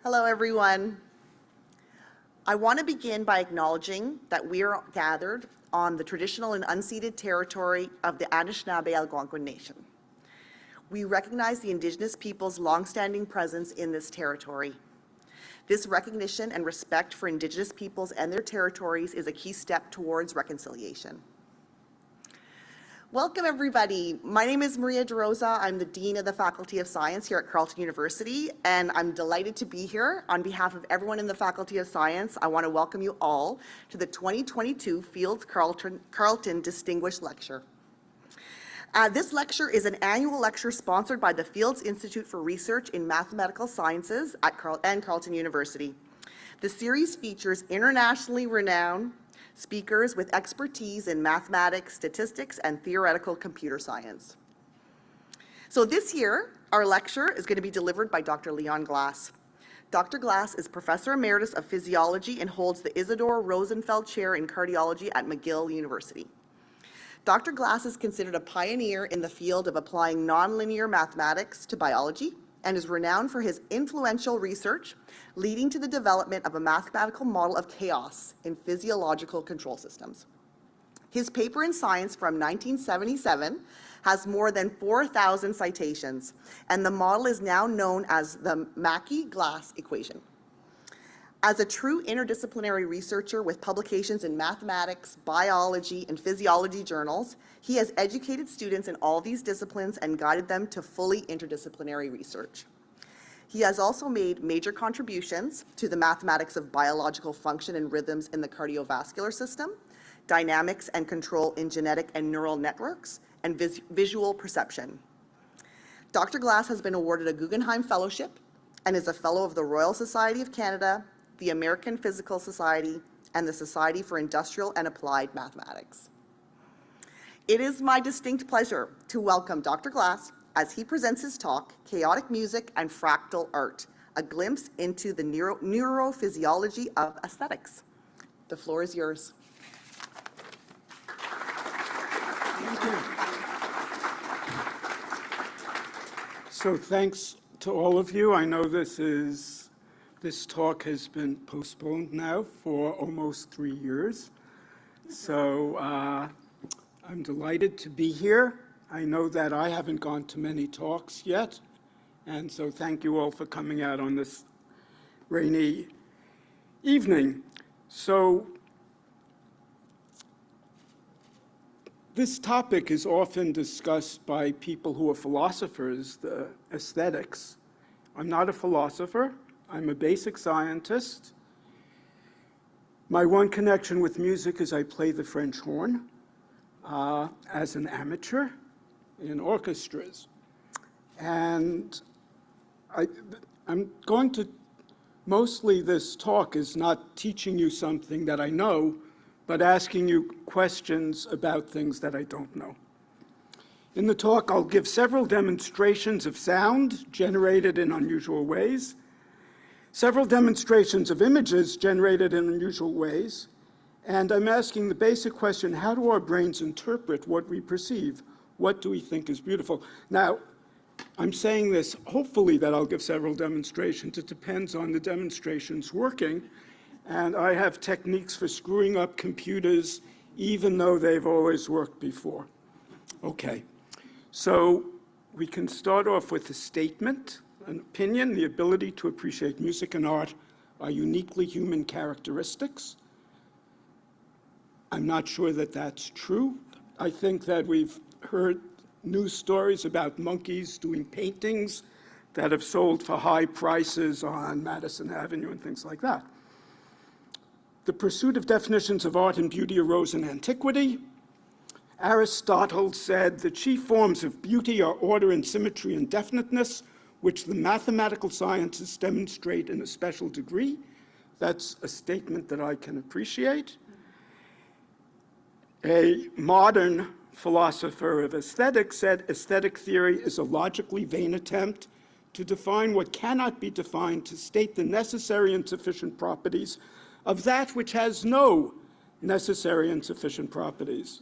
Hello, everyone. I want to begin by acknowledging that we are gathered on the traditional and unceded territory of the Anishinaabe Algonquin Nation. We recognize the Indigenous people's longstanding presence in this territory. This recognition and respect for Indigenous peoples and their territories is a key step towards reconciliation. Welcome, everybody. My name is Maria DeRosa. I'm the Dean of the Faculty of Science here at Carleton University, and I'm delighted to be here. On behalf of everyone in the Faculty of Science, I want to welcome you all to the 2022 Fields-Carleton Distinguished Lecture. This lecture is an annual lecture sponsored by the Fields Institute for Research in Mathematical Sciences at Carleton University. The series features internationally renowned speakers with expertise in mathematics, statistics, and theoretical computer science. So this year, our lecture is going to be delivered by Dr. Leon Glass. Dr. Glass is Professor Emeritus of Physiology and holds the Isidore Rosenfeld Chair in Cardiology at McGill University. Dr. Glass is considered a pioneer in the field of applying nonlinear mathematics to biology and is renowned for his influential research leading to the development of a mathematical model of chaos in physiological control systems. His paper in Science from 1977 has more than 4,000 citations, and the model is now known as the Mackey-Glass equation. As a true interdisciplinary researcher with publications in mathematics, biology, and physiology journals, he has educated students in all these disciplines and guided them to fully interdisciplinary research. He has also made major contributions to the mathematics of biological function and rhythms in the cardiovascular system, dynamics and control in genetic and neural networks, and visual perception. Dr. Glass has been awarded a Guggenheim Fellowship and is a Fellow of the Royal Society of Canada, the American Physical Society, and the Society for Industrial and Applied Mathematics. It is my distinct pleasure to welcome Dr. Glass as he presents his talk, Chaotic Music and Fractal Art, a glimpse into the neurophysiology of aesthetics. The floor is yours. Thank you. So thanks to all of you. I know this talk has been postponed now for almost 3 years. So I'm delighted to be here. I know that I haven't gone to many talks yet, and so thank you all for coming out on this rainy evening. So this topic is often discussed by people who are philosophers, the aesthetics. I'm not a philosopher. I'm a basic scientist. My one connection with music is I play the French horn as an amateur in orchestras. And I'm going to, mostly this talk is not teaching you something that I know, but asking you questions about things that I don't know. In the talk, I'll give several demonstrations of sound generated in unusual ways, several demonstrations of images generated in unusual ways, and I'm asking the basic question, how do our brains interpret what we perceive? What do we think is beautiful? Now, I'm saying this hopefully that I'll give several demonstrations. It depends on the demonstrations working, and I have techniques for screwing up computers even though they've always worked before. Okay, so we can start off with a statement. An opinion, the ability to appreciate music and art are uniquely human characteristics. I'm not sure that that's true. I think that we've heard news stories about monkeys doing paintings that have sold for high prices on Madison Avenue and things like that. The pursuit of definitions of art and beauty arose in antiquity. Aristotle said the chief forms of beauty are order and symmetry and definiteness, which the mathematical sciences demonstrate in a special degree. That's a statement that I can appreciate. A modern philosopher of aesthetics said aesthetic theory is a logically vain attempt to define what cannot be defined, to state the necessary and sufficient properties of that which has no necessary and sufficient properties.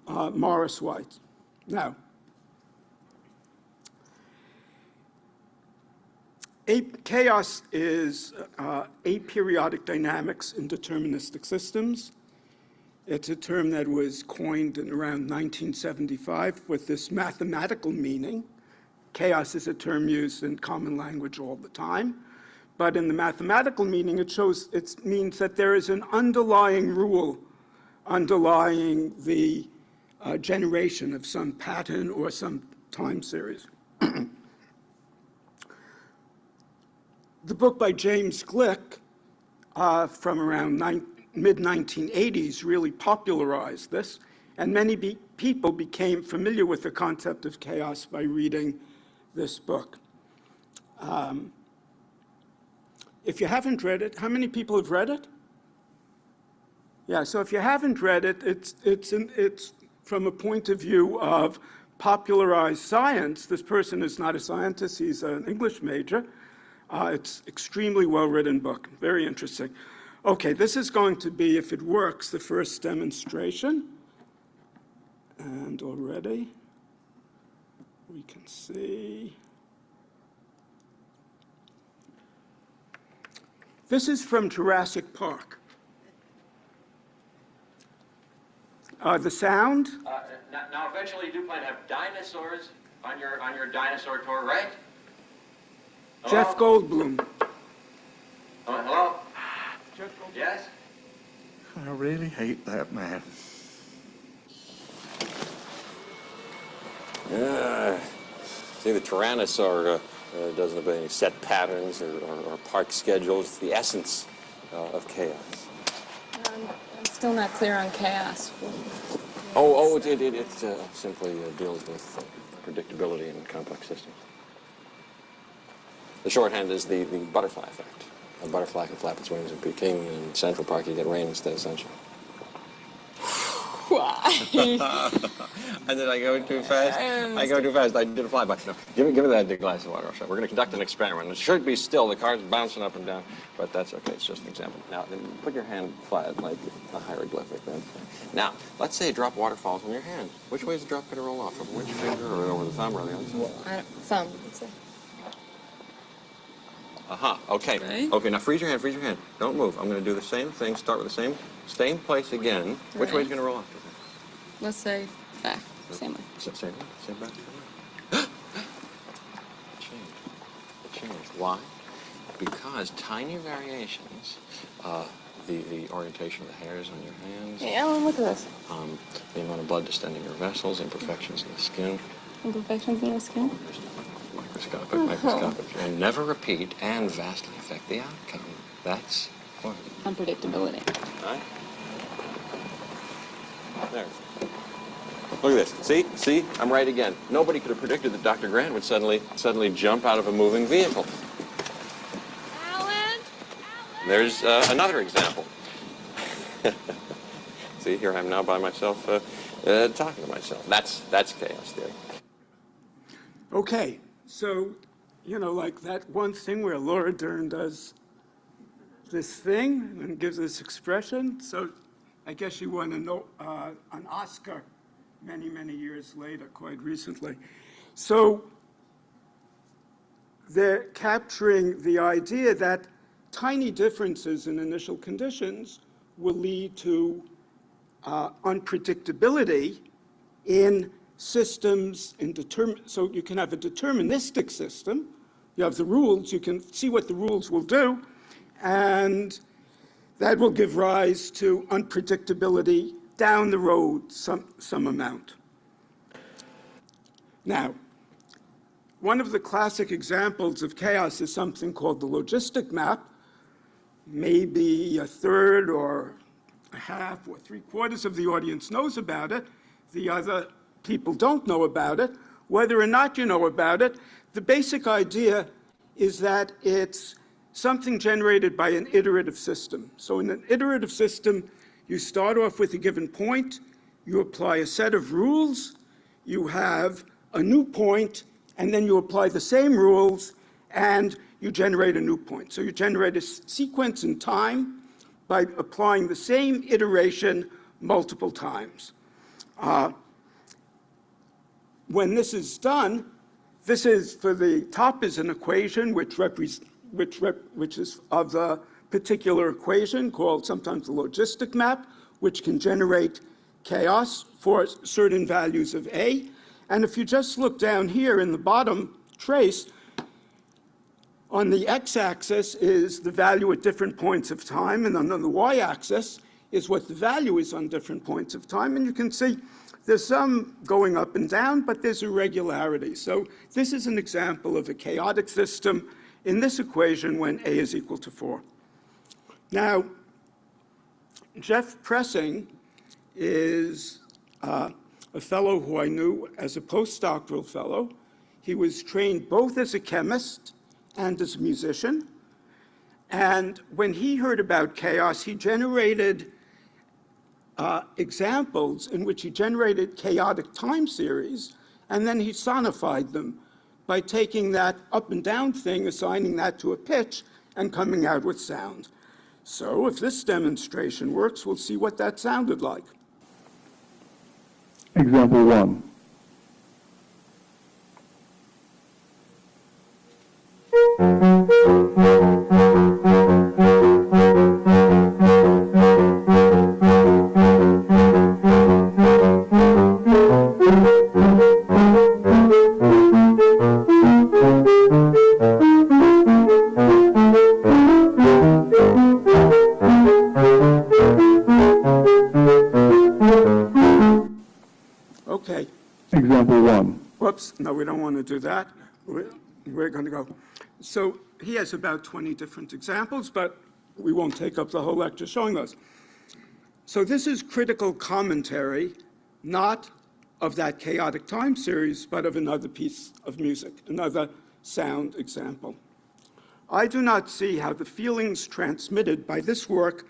Morris White. Now, Chaos is aperiodic dynamics in deterministic systems. It's a term that was coined in around 1975 with this mathematical meaning. Chaos is a term used in common language all the time. But in the mathematical meaning, it means that there is an underlying rule underlying the generation of some pattern or some time series. The book by James Glick from around mid-1980s really popularized this, and many people became familiar with the concept of chaos by reading this book. If you haven't read it, how many people have read it? Yeah, so if you haven't read it, it's from a point of view of popularized science. This person is not a scientist, he's an English major. It's extremely well-written book, very interesting. Okay, this is going to be, if it works, the first demonstration. And already we can see. This is from Jurassic Park. The sound. Now, eventually, you do plan to have dinosaurs on your dinosaur tour, right? Hello? Jeff Goldblum. Hello? Jeff Goldblum. Yes? I really hate that man. See, the Tyrannosaur doesn't have any set patterns or park schedules. It's the essence of chaos. I'm still not clear on chaos. It simply deals with predictability in complex systems. The shorthand is the butterfly effect. A butterfly can flap its wings in Peking, and in Central Park you get rain instead of sunshine. Why? Did I go too fast? I go too fast. I did a flyby. No, give me that glass of water. We're going to conduct an experiment. It should be still. The car's bouncing up and down, but that's okay. It's just an example. Now, then put your hand flat like a hieroglyphic. Now, let's say a drop of water falls on your hand. Which way is the drop going to roll off? From which finger, or over the thumb, or the other side? Thumb, let's say. Okay. Right. Okay, now freeze your hand, freeze your hand. Don't move. I'm going to do the same thing. Start with the same place again. Which way is going to roll off? Let's say back, same way. Same back. It changed. Why? Because tiny variations, the orientation of the hairs on your hands, Hey, Ellen, look at this. the amount of blood descending your vessels, imperfections in the skin, Imperfections in the skin? microscopic, and never repeat and vastly affect the outcome. That's what. Unpredictability. Right? There. Look at this. See? I'm right again. Nobody could have predicted that Dr. Grant would suddenly jump out of a moving vehicle. Alan! There's another example. See, here I am now by myself, talking to myself. That's chaos theory. Okay, so, like that one thing where Laura Dern does this thing and gives this expression. So I guess she won an Oscar many, many years later, quite recently. So they're capturing the idea that tiny differences in initial conditions will lead to unpredictability in systems. So you can have a deterministic system. You have the rules. You can see what the rules will do. And that will give rise to unpredictability down the road, some amount. Now, one of the classic examples of chaos is something called the logistic map. Maybe a third or a half or three-quarters of the audience knows about it. The other people don't know about it. Whether or not you know about it, the basic idea is that it's something generated by an iterative system. So in an iterative system, you start off with a given point, you apply a set of rules, you have a new point, and then you apply the same rules, and you generate a new point. So you generate a sequence in time by applying the same iteration multiple times. When this is done, This is, for the top is an equation which is of the particular equation called sometimes the logistic map, which can generate chaos for certain values of A. And if you just look down here in the bottom trace, on the x-axis is the value at different points of time, and then on the y-axis is what the value is on different points of time. And you can see there's some going up and down, but there's irregularity. So this is an example of a chaotic system in this equation when A is equal to 4. Now, Jeff Pressing is a fellow who I knew as a postdoctoral fellow. He was trained both as a chemist and as a musician. And when he heard about chaos, he generated examples in which he generated chaotic time series, and then he sonified them by taking that up and down thing, assigning that to a pitch, and coming out with sound. So if this demonstration works, we'll see what that sounded like. Example 1. Okay. Example 1. Whoops, no, we don't want to do that. We're going to go. So he has about 20 different examples, but we won't take up the whole lecture showing those. So this is critical commentary, not of that chaotic time series, but of another piece of music, another sound example. I do not see how the feelings transmitted by this work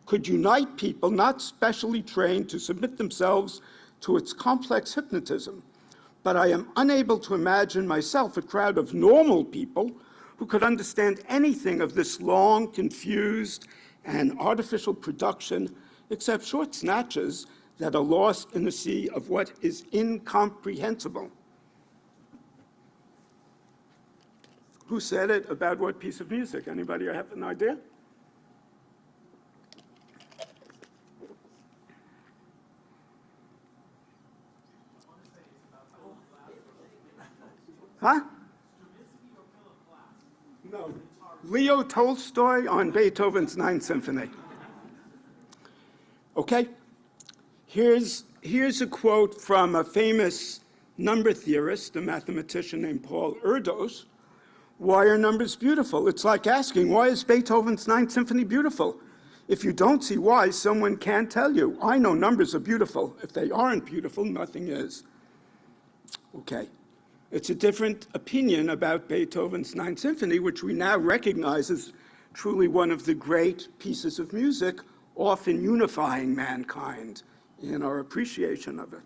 could unite people not specially trained to submit themselves to its complex hypnotism, but I am unable to imagine myself a crowd of normal people who could understand anything of this long, confused, and artificial production except short snatches that are lost in the sea of what is incomprehensible. Who said it about what piece of music? Anybody have an idea? Huh? No. Leo Tolstoy on Beethoven's Ninth Symphony. Okay? Here's a quote from a famous number theorist, a mathematician named Paul Erdos. Why are numbers beautiful? It's like asking, why is Beethoven's Ninth Symphony beautiful? If you don't see why, someone can't tell you. I know numbers are beautiful. If they aren't beautiful, nothing is. Okay. It's a different opinion about Beethoven's Ninth Symphony, which we now recognize as truly one of the great pieces of music, often unifying mankind in our appreciation of it.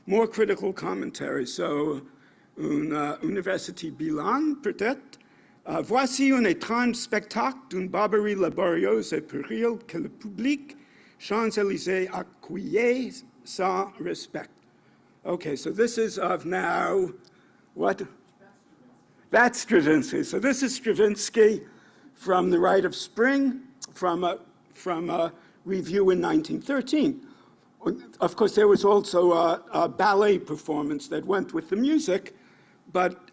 More critical commentary. So, une université bilan, peut-être. Voici un étrange spectacle d'une barbarie laborieuse et puérile que le public Champs-Élysées accueillait sans respect. Okay, so this is of now, what? That's Stravinsky. So this is Stravinsky from The Rite of Spring, from a review in 1913. Of course, there was also a ballet performance that went with the music, but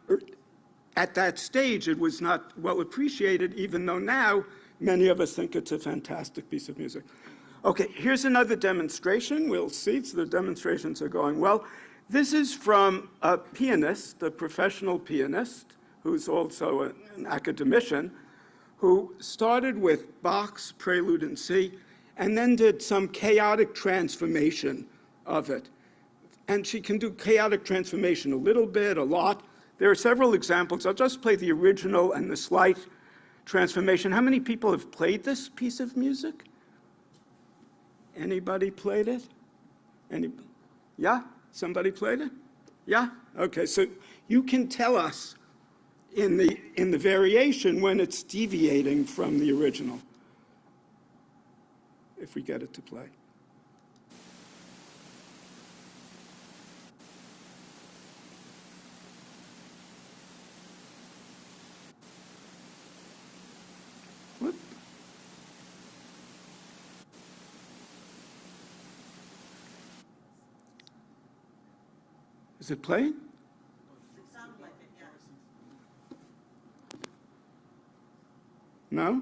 at that stage, it was not well appreciated, even though now many of us think it's a fantastic piece of music. Okay, here's another demonstration. We'll see, so the demonstrations are going well. This is from a pianist, a professional pianist, who's also an academician, who started with Bach's Prelude in C, and then did some chaotic transformation of it. And she can do chaotic transformation a little bit, a lot. There are several examples. I'll just play the original and the slight transformation. How many people have played this piece of music? Anybody played it? Yeah? Somebody played it? Yeah? Okay, so you can tell us in the variation when it's deviating from the original, if we get it to play. Is it playing? No?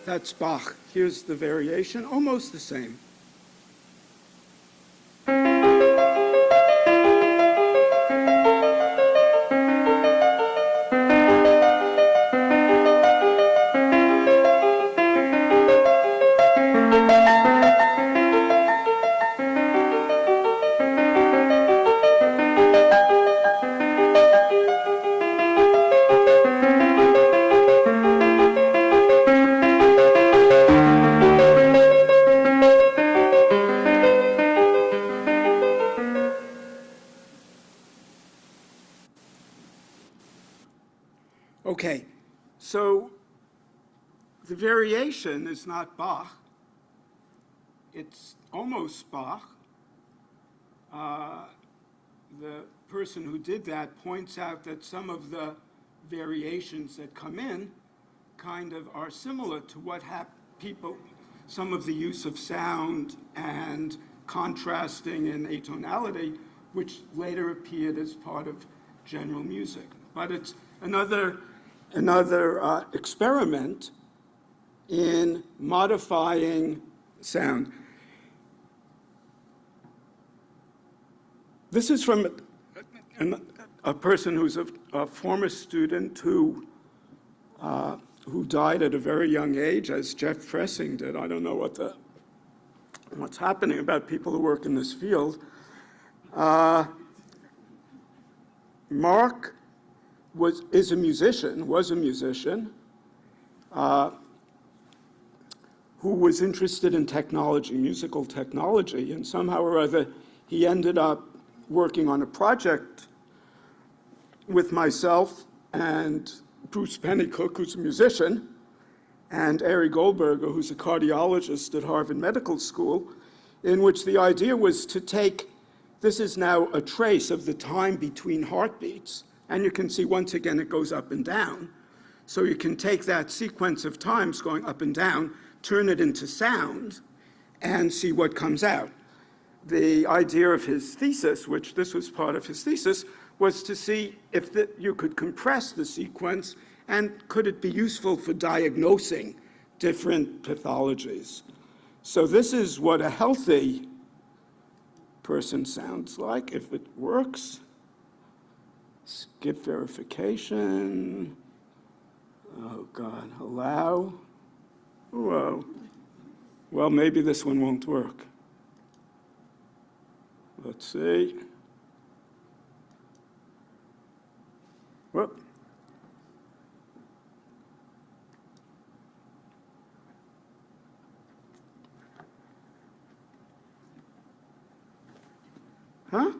That's Bach. Here's the variation, almost the same. Okay, so the variation is not Bach. It's almost Bach. The person who did that points out that some of the variations that come in kind of are similar to what some of the use of sound and contrasting and atonality, which later appeared as part of general music. But it's another experiment in modifying sound. This is from a person who's a former student who died at a very young age, as Jeff Pressing did. I don't know what's happening about people who work in this field. Mark was a musician who was interested in technology, musical technology, and somehow or other he ended up working on a project with myself and Bruce Pennycook, who's a musician, and Ari Goldberger, who's a cardiologist at Harvard Medical School, in which the idea was to take, this is now a trace of the time between heartbeats, and you can see once again it goes up and down. So you can take that sequence of times going up and down, turn it into sound, and see what comes out. The idea of his thesis, which this was part of his thesis, was to see if you could compress the sequence and could it be useful for diagnosing different pathologies. So this is what a healthy person sounds like if it works. Skip verification. Oh God, allow. Whoa. Well, maybe this one won't work. Let's see. Whoop. Huh?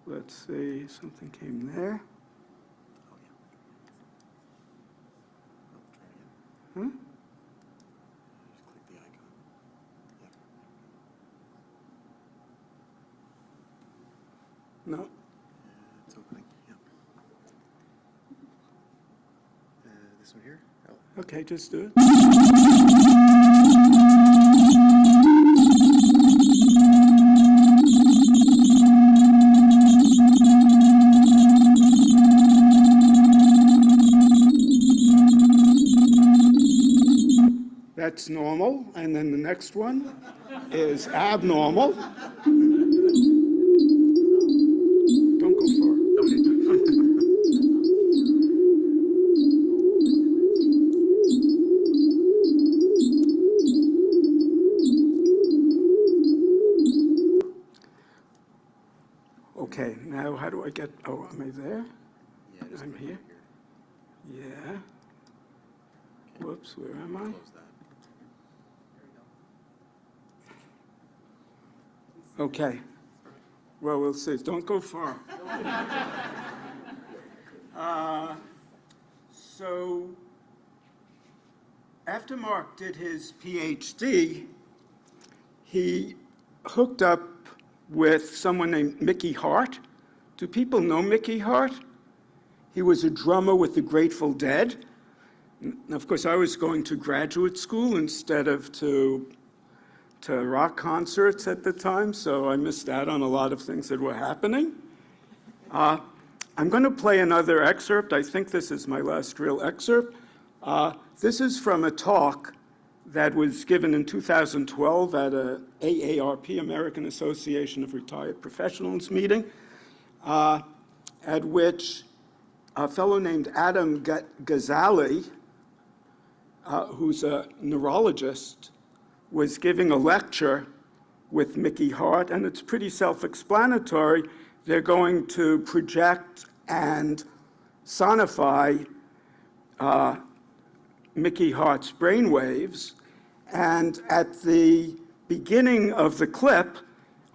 Let's see, something came there. Huh? No. It's opening, yeah. This one here? Oh. Okay, just do it. That's normal, and then the next one is abnormal. Don't go far. now how do I get, oh, am I there? Yeah, just I'm click here. Yeah. Whoops, where am I? Close that. Okay. Well, we'll see. Don't go far. So after Mark did his PhD, he hooked up with someone named Mickey Hart. Do people know Mickey Hart? He was a drummer with the Grateful Dead. And of course, I was going to graduate school instead of to rock concerts at the time, so I missed out on a lot of things that were happening. I'm going to play another excerpt. I think this is my last real excerpt. This is from a talk that was given in 2012 at a AARP, American Association of Retired Professionals meeting, at which a fellow named Adam Ghazali, who's a neurologist, was giving a lecture with Mickey Hart, and it's pretty self-explanatory. They're going to project and sonify Mickey Hart's brainwaves, and at the beginning of the clip,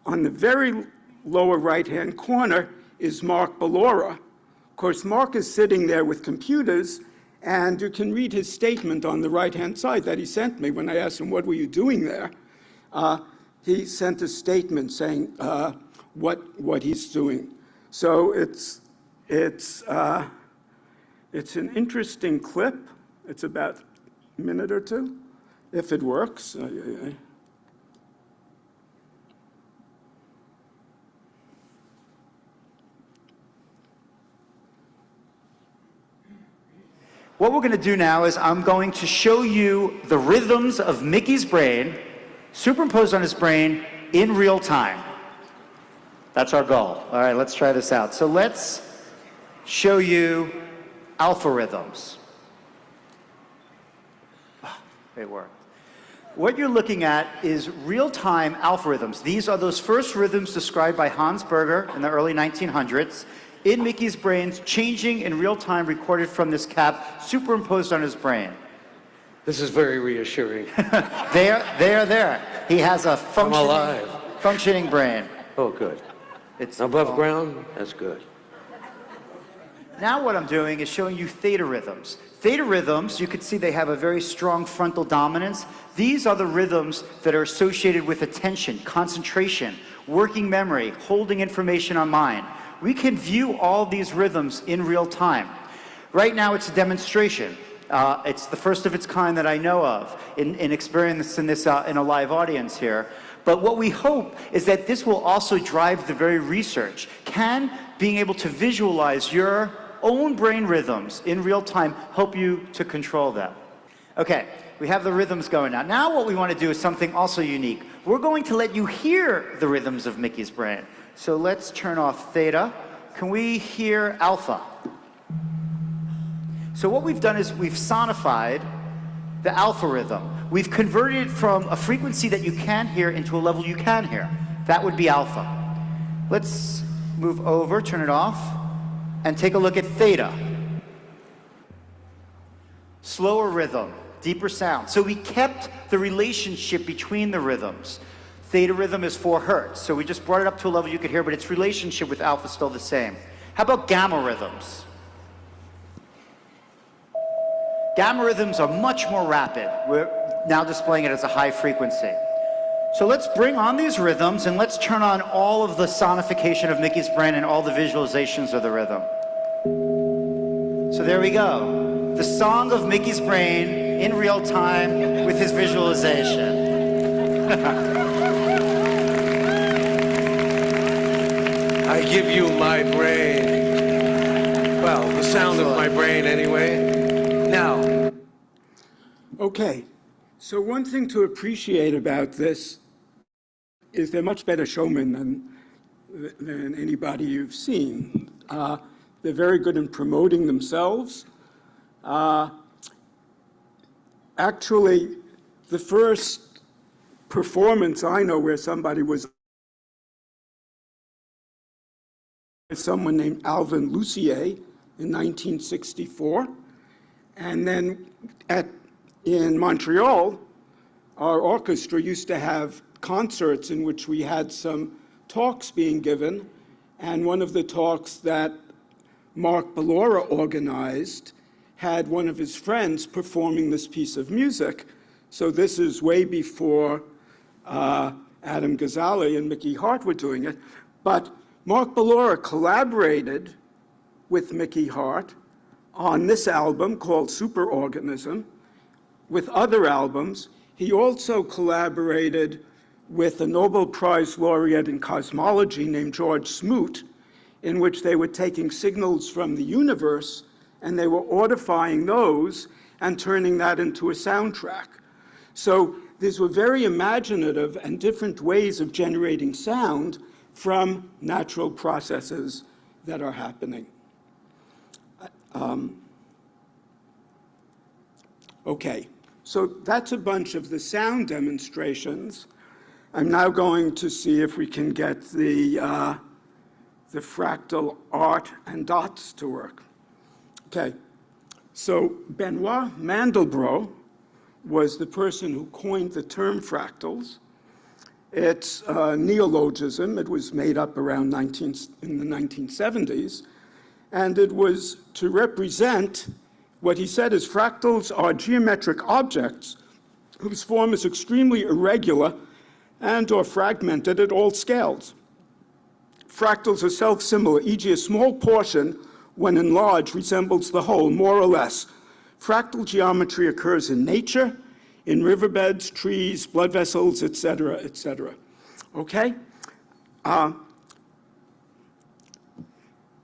on the very lower right-hand corner, is Mark Ballora. Of course, Mark is sitting there with computers, and you can read his statement on the right-hand side that he sent me when I asked him, what were you doing there? He sent a statement saying what he's doing. So it's an interesting clip. It's about a minute or two, if it works. What we're going to do now is I'm going to show you the rhythms of Mickey's brain superimposed on his brain in real time. That's our goal. All right, let's try this out. So let's show you alpha rhythms. It worked. What you're looking at is real-time alpha rhythms. These are those first rhythms described by Hans Berger in the early 1900s in Mickey's brains, changing in real time, recorded from this cap, superimposed on his brain. This is very reassuring. There. He has a functioning brain. Oh, good. It's Above ground, that's good. Now what I'm doing is showing you theta rhythms. Theta rhythms, you can see they have a very strong frontal dominance. These are the rhythms that are associated with attention, concentration, working memory, holding information on mind. We can view all these rhythms in real time. Right now it's a demonstration. It's the first of its kind that I know of in experiencing this in a live audience here. But what we hope is that this will also drive the very research. Can being able to visualize your own brain rhythms in real time help you to control them? Okay, we have the rhythms going now. Now what we want to do is something also unique. We're going to let you hear the rhythms of Mickey's brain. So let's turn off theta. Can we hear alpha? So what we've done is we've sonified the alpha rhythm. We've converted it from a frequency that you can't hear into a level you can hear. That would be alpha. Let's move over, turn it off, and take a look at theta. Slower rhythm, deeper sound. So we kept the relationship between the rhythms. Theta rhythm is 4 hertz, so we just brought it up to a level you could hear, but its relationship with alpha is still the same. How about gamma rhythms? Gamma rhythms are much more rapid. We're now displaying it as a high frequency. So let's bring on these rhythms and let's turn on all of the sonification of Mickey's brain and all the visualizations of the rhythm. So there we go. The song of Mickey's brain in real time with his visualization. I give you my brain. Well, the sound of my brain anyway. Now. Okay, so one thing to appreciate about this is they're much better showmen than anybody you've seen. They're very good in promoting themselves. Actually, the first performance I know where somebody was someone named Alvin Lucier in 1964. And then in Montreal, our orchestra used to have concerts in which we had some talks being given. And one of the talks that Mark Ballora organized had one of his friends performing this piece of music. So this is way before Adam Ghazali and Mickey Hart were doing it. But Mark Ballora collaborated with Mickey Hart on this album called Superorganism, with other albums. He also collaborated with a Nobel Prize laureate in cosmology named George Smoot, in which they were taking signals from the universe and they were audifying those and turning that into a soundtrack. So these were very imaginative and different ways of generating sound from natural processes that are happening. Okay, so that's a bunch of the sound demonstrations. I'm now going to see if we can get the fractal art and dots to work. Okay, so Benoit Mandelbrot was the person who coined the term fractals. It's a neologism. It was made up around in the 1970s, and it was to represent what he said is fractals are geometric objects whose form is extremely irregular and or fragmented at all scales. Fractals are self-similar, e.g. a small portion, when enlarged, resembles the whole, more or less. Fractal geometry occurs in nature, in riverbeds, trees, blood vessels, etc., etc. Okay?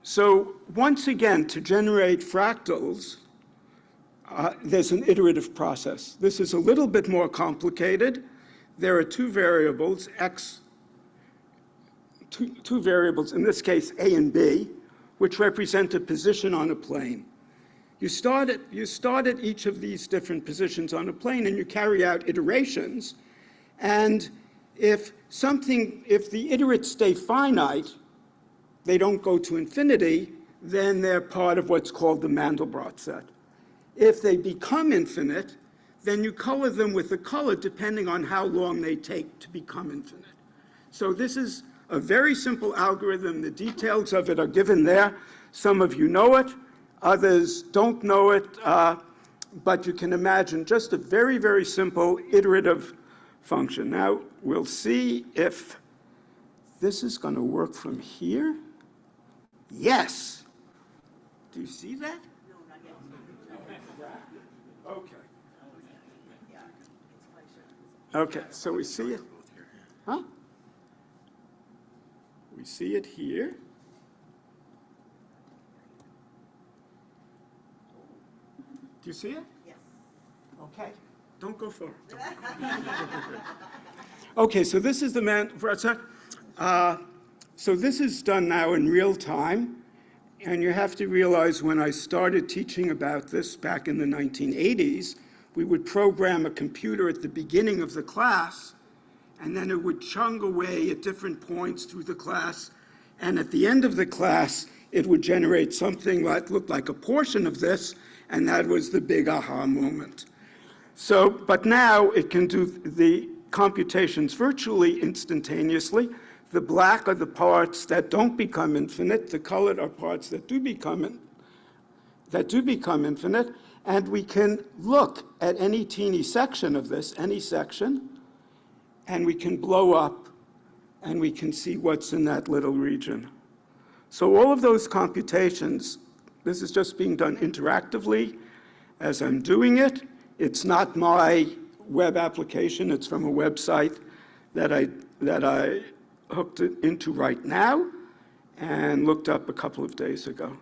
So once again, to generate fractals, there's an iterative process. This is a little bit more complicated. There are two variables, two variables, in this case A and B, which represent a position on a plane. You start at each of these different positions on a plane and you carry out iterations. And if the iterates stay finite, they don't go to infinity, then they're part of what's called the Mandelbrot set. If they become infinite, then you color them with a color depending on how long they take to become infinite. So this is a very simple algorithm. The details of it are given there. Some of you know it, others don't know it, but you can imagine just a very, very simple iterative function. Now, we'll see if this is going to work from here. Yes. Do you see that? No, not yet. Okay. Okay, so we see it. Huh? We see it here. Do you see it? Yes. Okay. Don't go far. Okay, so this is the so this is done now in real time. And you have to realize when I started teaching about this back in the 1980s, we would program a computer at the beginning of the class, and then it would chung away at different points through the class. And at the end of the class, it would generate something that looked like a portion of this, and that was the big aha moment. So, but now it can do the computations virtually instantaneously. The black are the parts that don't become infinite. The colored are parts that do become infinite. And we can look at any teeny section of this, any section, and we can blow up, and we can see what's in that little region. So all of those computations, this is just being done interactively as I'm doing it. It's not my web application. It's from a website that I hooked it into right now and looked up a couple of days ago.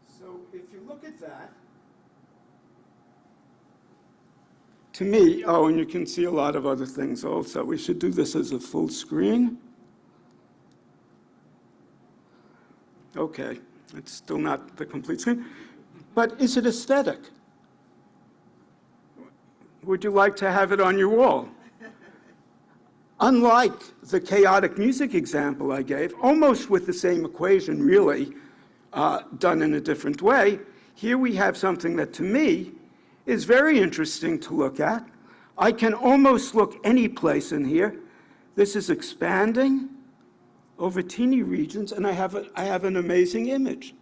So if you look at that, to me, oh, and you can see a lot of other things also. We should do this as a full screen. Okay, it's still not the complete screen. But is it aesthetic? Would you like to have it on your wall? unlike the chaotic music example I gave, almost with the same equation, really, done in a different way, here we have something that, to me, is very interesting to look at. I can almost look any place in here. This is expanding over teeny regions, and I have an amazing image.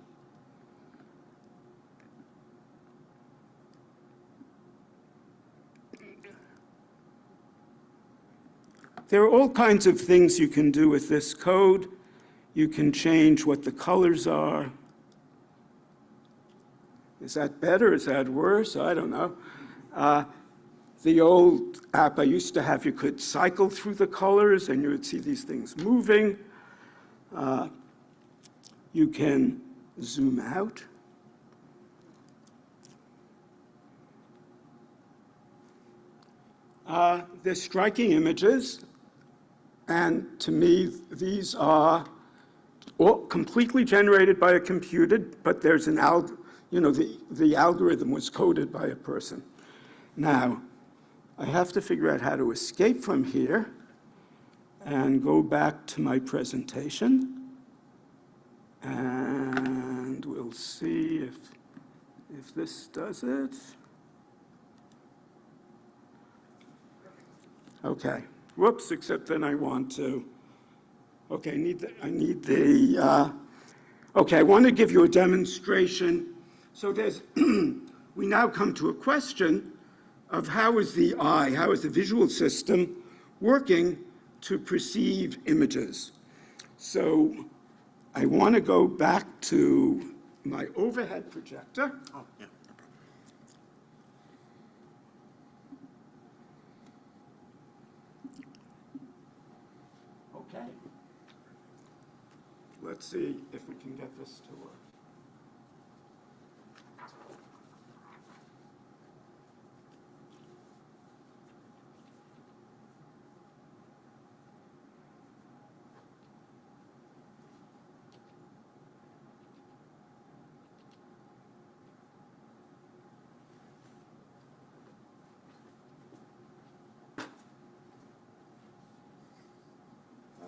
There are all kinds of things you can do with this code. You can change what the colors are. Is that better? Is that worse? I don't know. The old app I used to have, you could cycle through the colors and you would see these things moving. You can zoom out. They're striking images, and to me, these are all completely generated by a computer, but there's an the algorithm was coded by a person. Now, I have to figure out how to escape from here and go back to my presentation, and we'll see if this does it. Okay. Whoops, except then I want to, okay, okay, I want to give you a demonstration. So we now come to a question of how is the eye, how is the visual system working to perceive images. So I want to go back to my overhead projector. Oh, yeah, no problem. Okay. Let's see if we can get this to work.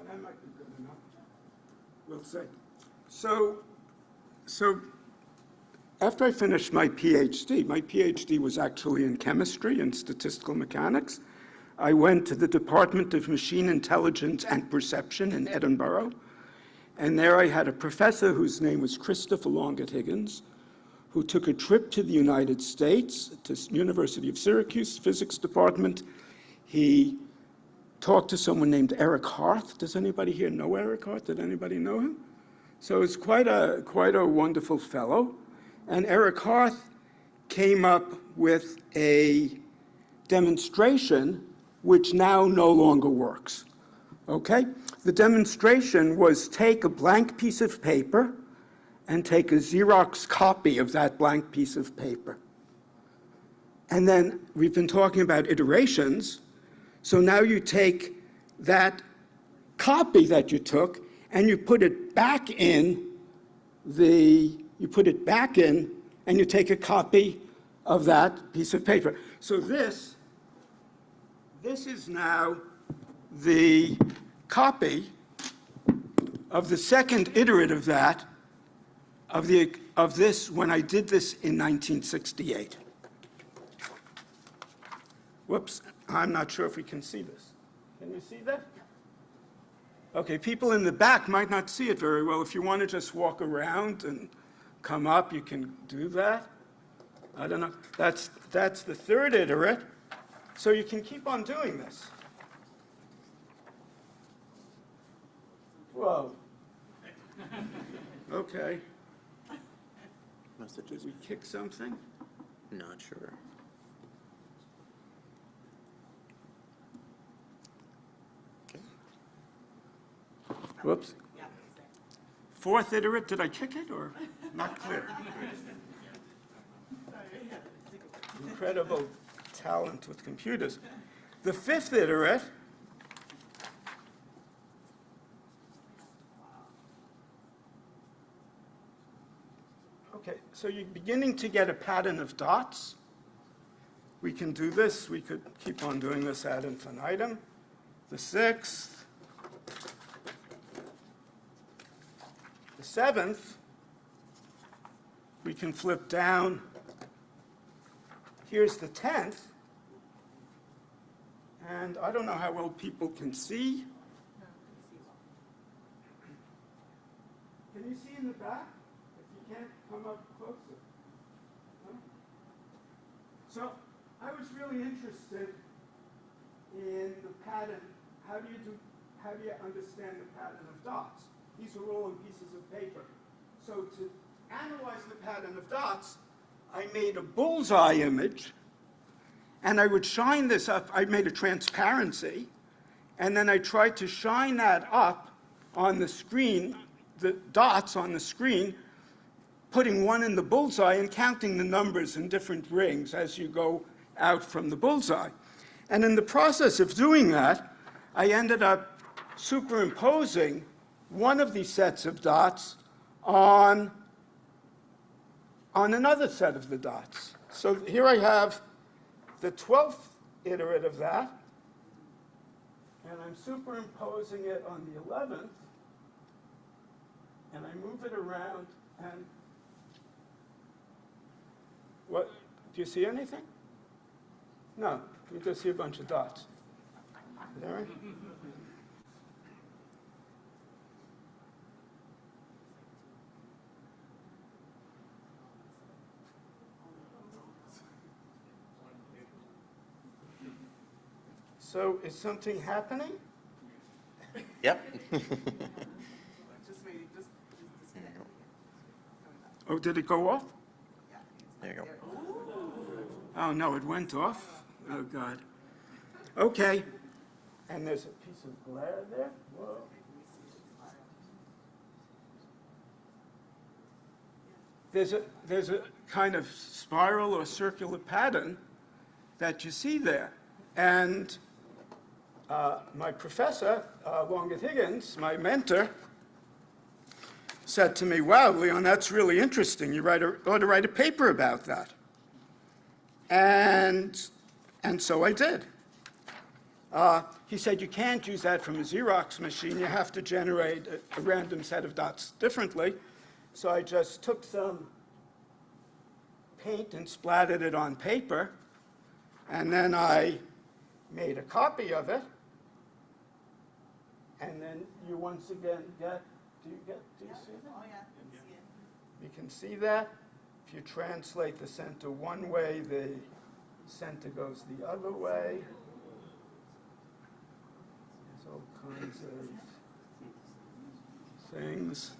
That might be good enough. We'll see. So after I finished my PhD was actually in chemistry and statistical mechanics. I went to the Department of Machine Intelligence and Perception in Edinburgh, and there I had a professor whose name was Christopher Longat-Higgins, who took a trip to the United States, to University of Syracuse Physics Department. He talked to someone named Eric Harth. Does anybody here know Eric Harth? Did anybody know him? So it's quite a wonderful fellow. And Eric Harth came up with a demonstration which now no longer works. Okay? The demonstration was take a blank piece of paper and take a Xerox copy of that blank piece of paper. And then we've been talking about iterations. So now you take that copy that you took and you put it back in and you take a copy of that piece of paper. So this is now the copy of the second iterative of this when I did this in 1968. Whoops. I'm not sure if we can see this. Can you see that? Okay, people in the back might not see it very well. If you want to just walk around and come up, you can do that. I don't know. That's the third iterate. So you can keep on doing this. Whoa. Okay. Did we kick something? Not sure. Whoops. Fourth iterate, did I kick it or not clear? Incredible talent with computers. The fifth iterate, okay, so you're beginning to get a pattern of dots. We can do this, we could keep on doing this ad infinitum. the 6th, the 7th, we can flip down. Here's the 10th. And I don't know how well people can see. Can you see in the back? If you can't, come up closer. No? So I was really interested in the pattern. How do you understand the pattern of dots? These are all on pieces of paper. So to analyze the pattern of dots, I made a bullseye image, and I would shine this up. I made a transparency, and then I tried to shine that up on the screen, the dots on the screen, putting one in the bullseye and counting the numbers in different rings as you go out from the bullseye. And in the process of doing that, I ended up superimposing one of these sets of dots on another set of the dots. So here I have the 12th iterate of that, and I'm superimposing it on the 11th, and I move it around, and what, do you see anything? No, you just see a bunch of dots. Is that right? So is something happening? Yep. Oh, did it go off? There you go. Oh, no, it went off. Oh, God. Okay. And there's a piece of glare there. Whoa. There's a kind of spiral or circular pattern that you see there. And my professor, Longit Higgins, my mentor, said to me, wow, Leon, that's really interesting. You ought to write a paper about that. And so I did. He said, you can't use that from a Xerox machine. You have to generate a random set of dots differently. So I just took some paint and splattered it on paper. And then I made a copy of it. And then you once again get, do you see that? Oh, yeah, you can see it. You can see that. If you translate the center one way, the center goes the other way. There's all kinds of things.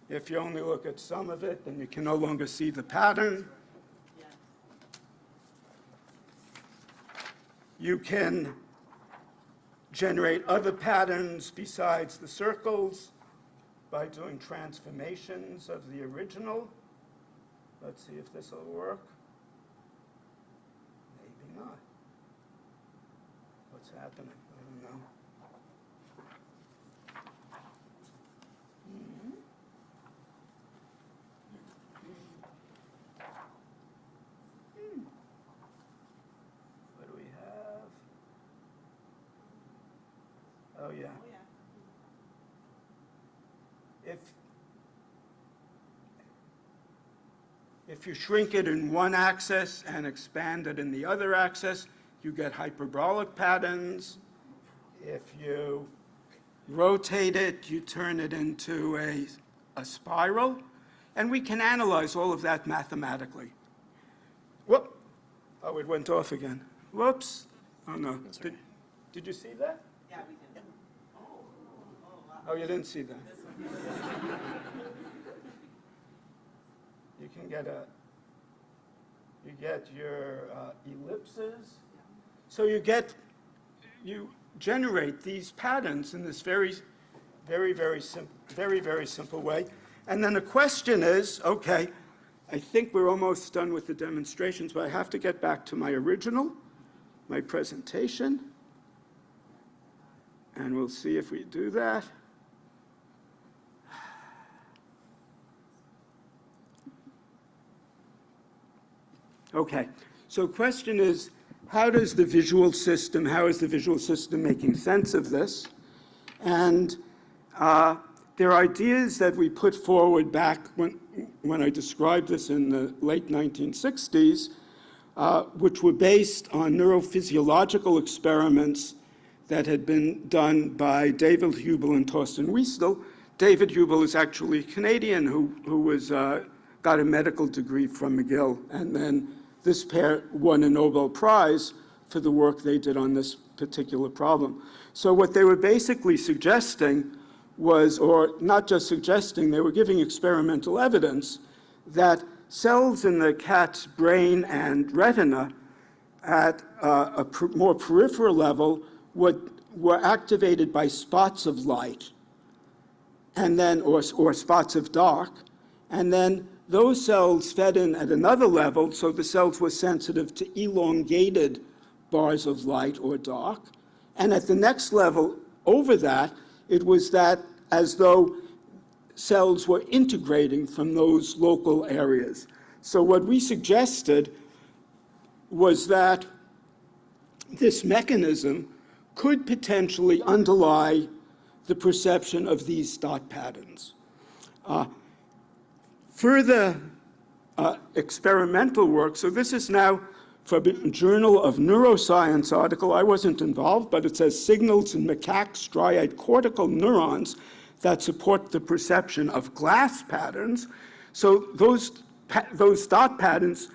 If you only look at some of it, then you can no longer see the pattern. You can generate other patterns besides the circles by doing transformations of the original. Let's see if this will work. Maybe not. What's happening? I don't know. What do we have? Oh, yeah. If you shrink it in one axis and expand it in the other axis, you get hyperbolic patterns. If you rotate it, you turn it into a spiral. And we can analyze all of that mathematically. Whoop. Oh, it went off again. Whoops. Oh, no. Did you see that? Yeah, we can. Oh, you didn't see that. You can get your ellipses. So you generate these patterns in this very simple way. And then the question is, okay, I think we're almost done with the demonstrations, but I have to get back to my original, my presentation. And we'll see if we do that. Okay, so question is, how is the visual system making sense of this? And there are ideas that we put forward back when I described this in the late 1960s, which were based on neurophysiological experiments that had been done by David Hubel and Torsten Wiesel. David Hubel is actually a Canadian who was, got a medical degree from McGill, and then this pair won a Nobel Prize for the work they did on this particular problem. So what they were basically suggesting was, or not just suggesting, they were giving experimental evidence that cells in the cat's brain and retina at a more peripheral level were activated by spots of light, and then, or spots of dark, and then those cells fed in at another level, so the cells were sensitive to elongated bars of light or dark. And at the next level over that, it was that as though cells were integrating from those local areas. So what we suggested was that this mechanism could potentially underlie the perception of these dot patterns. Further experimental work, so this is now from a Journal of Neuroscience article. I wasn't involved, but it says signals in macaque striate cortical neurons that support the perception of glass patterns. So those dot patterns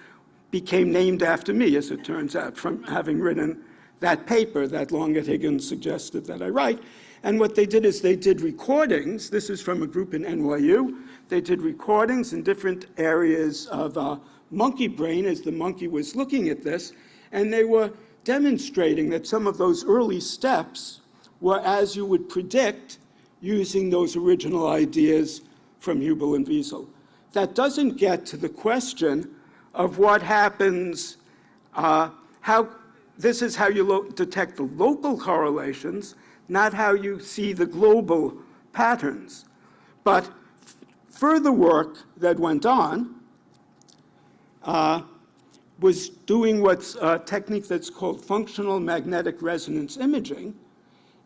became named after me, as it turns out, from having written that paper that Longet-Higgins suggested that I write. And what they did is they did recordings. This is from a group in NYU. They did recordings in different areas of monkey brain as the monkey was looking at this, and they were demonstrating that some of those early steps were as you would predict using those original ideas from Hubel and Wiesel. That doesn't get to the question of what happens, this is how you detect the local correlations, not how you see the global patterns. But further work that went on was doing what's a technique that's called functional magnetic resonance imaging,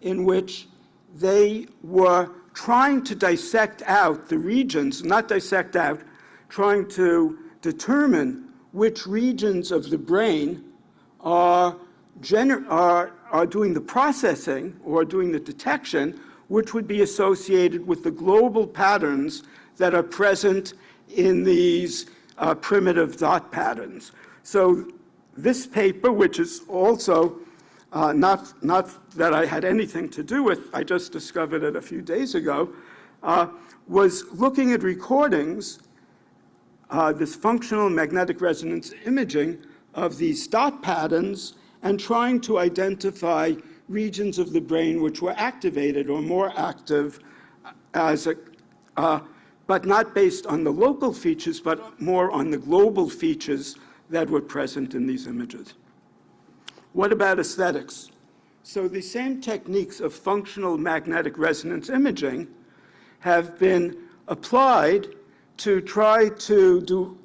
in which they were trying to dissect out the regions, not dissect out, trying to determine which regions of the brain are doing the processing or doing the detection, which would be associated with the global patterns that are present in these primitive dot patterns. So this paper, which is also not that I had anything to do with, I just discovered it a few days ago, was looking at recordings, this functional magnetic resonance imaging of these dot patterns, and trying to identify regions of the brain which were activated or more active as but not based on the local features, but more on the global features that were present in these images. What about aesthetics? So the same techniques of functional magnetic resonance imaging have been applied to try to do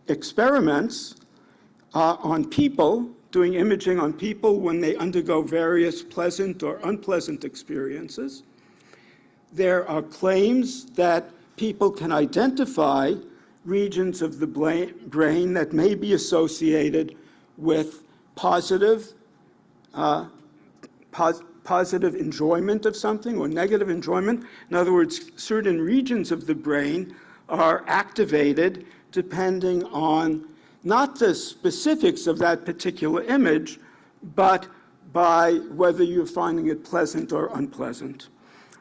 experiments on people, doing imaging on people when they undergo various pleasant or unpleasant experiences. There are claims that people can identify regions of the brain that may be associated with positive enjoyment of something or negative enjoyment. In other words, certain regions of the brain are activated depending on not the specifics of that particular image, but by whether you're finding it pleasant or unpleasant.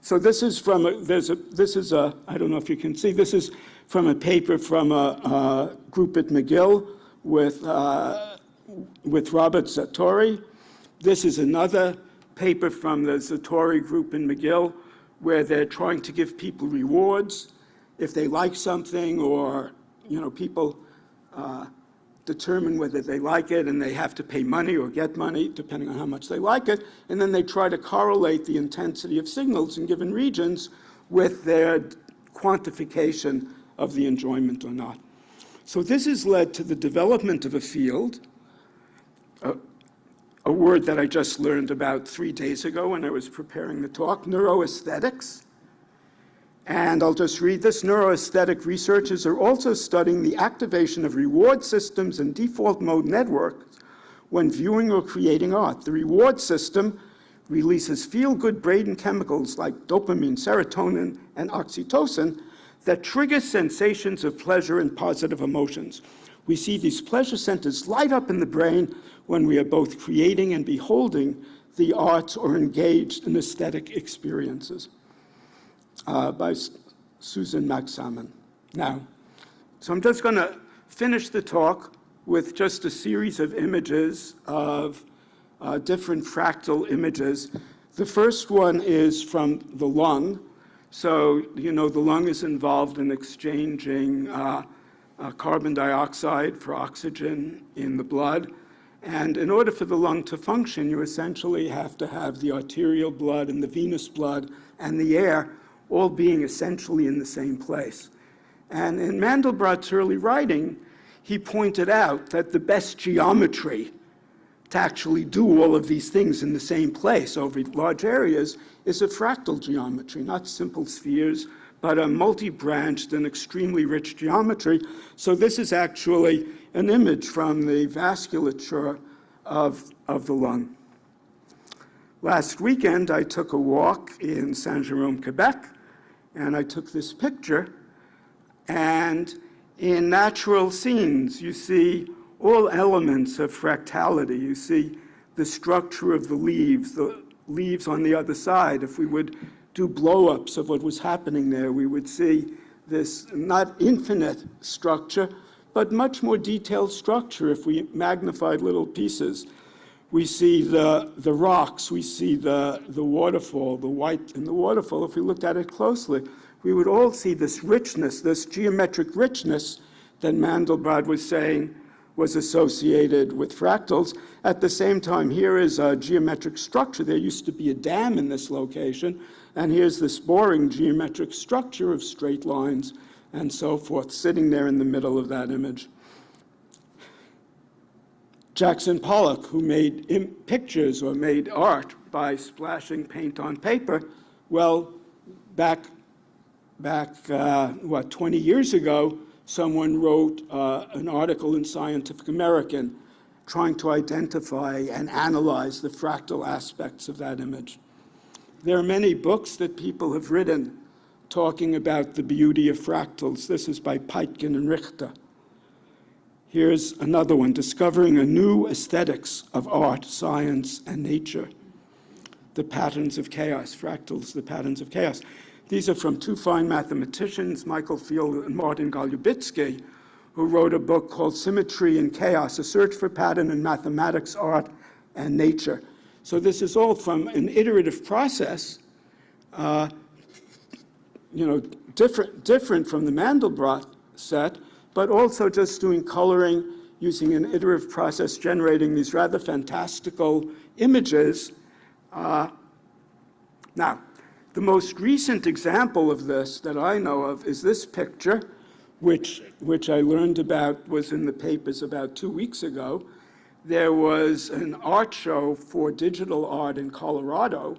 So this is from I don't know if you can see, this is from a paper from a group at McGill with Robert Zatori. This is another paper from the Zatori group in McGill, where they're trying to give people rewards if they like something, or people determine whether they like it, and they have to pay money or get money, depending on how much they like it. And then they try to correlate the intensity of signals in given regions with their quantification of the enjoyment or not. So this has led to the development of a field a word that I just learned about 3 days ago when I was preparing the talk, neuroaesthetics. And I'll just read this. Neuroaesthetic researchers are also studying the activation of reward systems and default mode networks when viewing or creating art. The reward system releases feel-good brain chemicals like dopamine, serotonin, and oxytocin that trigger sensations of pleasure and positive emotions. We see these pleasure centers light up in the brain when we are both creating and beholding the arts or engaged in aesthetic experiences. By Susan Maxaman. Now, so I'm just going to finish the talk with just a series of images of different fractal images. The first one is from the lung. So, you know, the lung is involved in exchanging carbon dioxide for oxygen in the blood. And in order for the lung to function, you essentially have to have the arterial blood and the venous blood and the air all being essentially in the same place. And in Mandelbrot's early writing, he pointed out that the best geometry to actually do all of these things in the same place over large areas is a fractal geometry, not simple spheres, but a multi-branched and extremely rich geometry. So this is actually an image from the vasculature of the lung. Last weekend, I took a walk in Saint-Jérôme, Quebec, and I took this picture. And in natural scenes, you see all elements of fractality. You see the structure of the leaves on the other side. If we would do blow-ups of what was happening there, we would see this not infinite structure, but much more detailed structure if we magnified little pieces. We see the rocks, we see the waterfall, the white in the waterfall. If we looked at it closely, we would all see this richness, this geometric richness that Mandelbrot was saying was associated with fractals. At the same time, here is a geometric structure. There used to be a dam in this location, and here's this boring geometric structure of straight lines and so forth, sitting there in the middle of that image. Jackson Pollock, who made pictures or made art by splashing paint on paper, well, back 20 years ago, someone wrote an article in Scientific American trying to identify and analyze the fractal aspects of that image. There are many books that people have written talking about the beauty of fractals. This is by Peitgen and Richter. Here's another one, Discovering a New Aesthetics of Art, Science, and Nature. The Patterns of Chaos, Fractals, the Patterns of Chaos. These are from two fine mathematicians, Michael Field and Martin Golubitzky, who wrote a book called Symmetry and Chaos, A Search for Pattern in Mathematics, Art, and Nature. So this is all from an iterative process, different from the Mandelbrot set, but also just doing coloring, using an iterative process, generating these rather fantastical images. Now, the most recent example of this that I know of is this picture, which I learned about, was in the papers about 2 weeks ago. There was an art show for digital art in Colorado,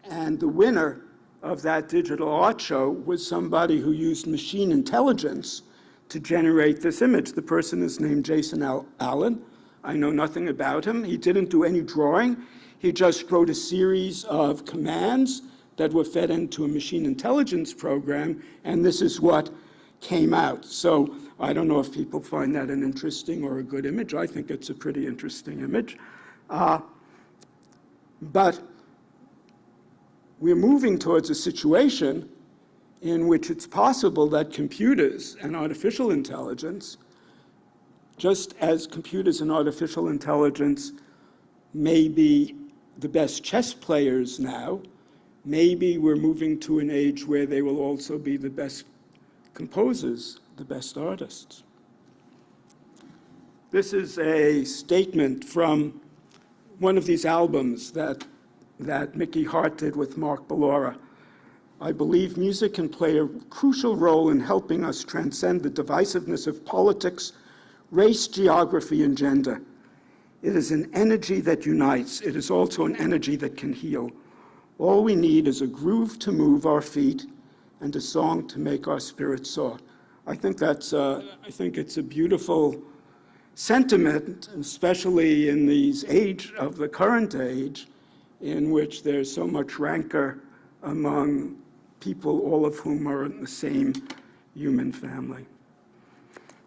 and the winner of that digital art show was somebody who used machine intelligence to generate this image. The person is named Jason Allen. I know nothing about him. He didn't do any drawing. He just wrote a series of commands that were fed into a machine intelligence program, and this is what came out. So I don't know if people find that an interesting or a good image. I think it's a pretty interesting image. But we're moving towards a situation in which it's possible that computers and artificial intelligence, just as computers and artificial intelligence may be the best chess players now, maybe we're moving to an age where they will also be the best composers, the best artists. This is a statement from one of these albums that Mickey Hart did with Mark Ballora. I believe music can play a crucial role in helping us transcend the divisiveness of politics, race, geography, and gender. It is an energy that unites. It is also an energy that can heal. All we need is a groove to move our feet and a song to make our spirits soar. I think it's a beautiful sentiment, especially in the current age, in which there's so much rancor among people, all of whom are in the same human family.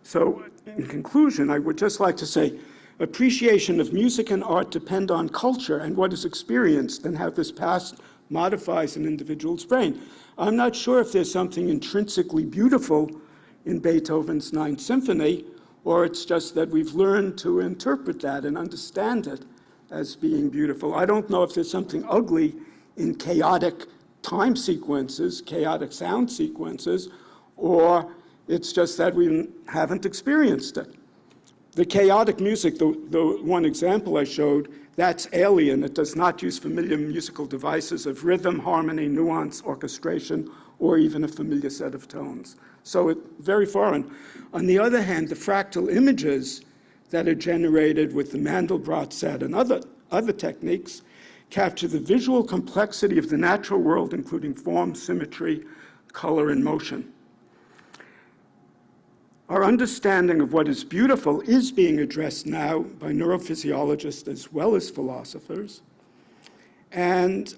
So, in conclusion, I would just like to say, appreciation of music and art depend on culture and what is experienced and how this past modifies an individual's brain. I'm not sure if there's something intrinsically beautiful in Beethoven's Ninth Symphony, or it's just that we've learned to interpret that and understand it as being beautiful. I don't know if there's something ugly in chaotic time sequences, chaotic sound sequences, or it's just that we haven't experienced it. The chaotic music, the one example I showed, that's alien. It does not use familiar musical devices of rhythm, harmony, nuance, orchestration, or even a familiar set of tones. So it's very foreign. On the other hand, the fractal images that are generated with the Mandelbrot set and other techniques capture the visual complexity of the natural world, including form, symmetry, color, and motion. Our understanding of what is beautiful is being addressed now by neurophysiologists as well as philosophers. And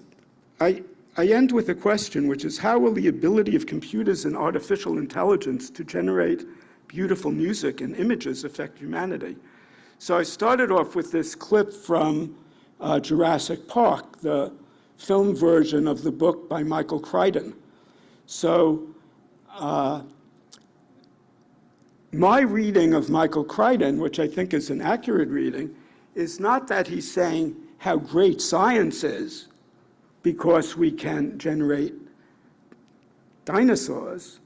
I end with a question, which is, how will the ability of computers and artificial intelligence to generate beautiful music and images affect humanity? So I started off with this clip from Jurassic Park, the film version of the book by Michael Crichton. So my reading of Michael Crichton, which I think is an accurate reading, is not that he's saying how great science is because we can generate dinosaurs,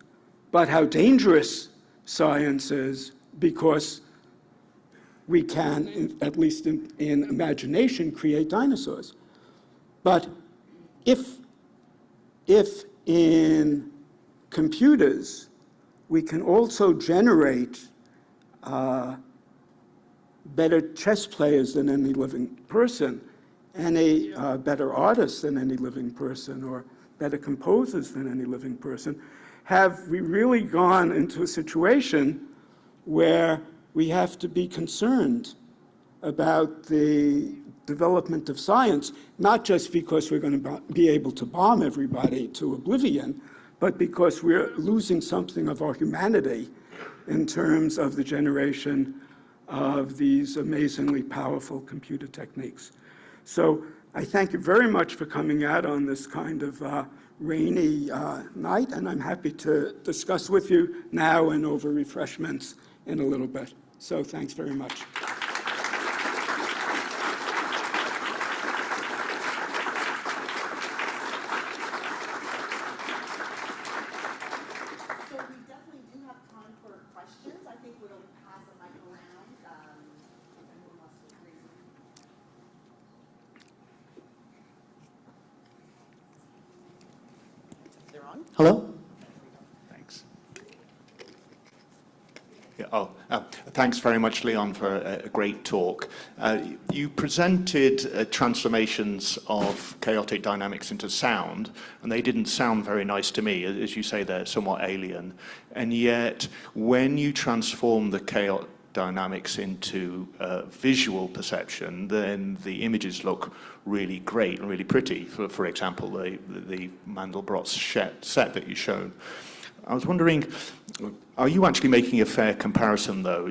but how dangerous science is because we can, at least in imagination, create dinosaurs. But if in computers we can also generate better chess players than any living person, and a better artist than any living person, or better composers than any living person, have we really gone into a situation where we have to be concerned about the development of science, not just because we're going to be able to bomb everybody to oblivion, but because we're losing something of our humanity in terms of the generation of these amazingly powerful computer techniques. So I thank you very much for coming out on this kind of rainy night, and I'm happy to discuss with you now and over refreshments in a little bit. So thanks very much. Hello? Thanks. Yeah, thanks very much, Leon, for a great talk. You presented transformations of chaotic dynamics into sound, and they didn't sound very nice to me. As you say, they're somewhat alien. And yet, when you transform the chaotic dynamics into visual perception, then the images look really great and really pretty. For example, the Mandelbrot set that you showed. I was wondering, are you actually making a fair comparison, though?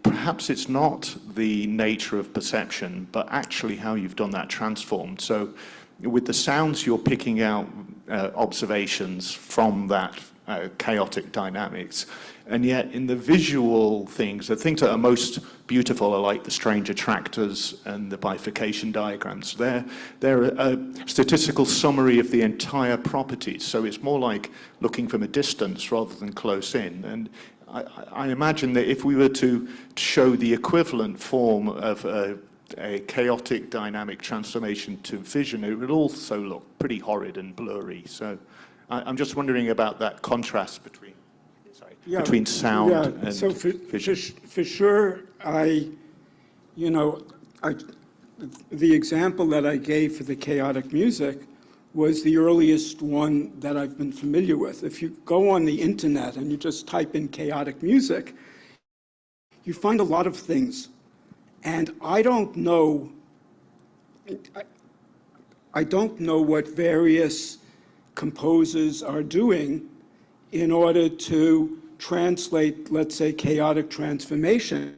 Perhaps it's not the nature of perception, but actually how you've done that transformed. So with the sounds, you're picking out observations from that chaotic dynamics. And yet in the visual things, the things that are most beautiful are like the strange attractors and the bifurcation diagrams. They're a statistical summary of the entire properties. So it's more like looking from a distance rather than close in. And I imagine that if we were to show the equivalent form of a chaotic dynamic transformation to vision, it would also look pretty horrid and blurry. So I'm just wondering about that contrast between sound and so vision. for sure, the example that I gave for the chaotic music was the earliest one that I've been familiar with. If you go on the internet and you just type in chaotic music, you find a lot of things. And I don't know what various composers are doing in order to translate, let's say, chaotic transformation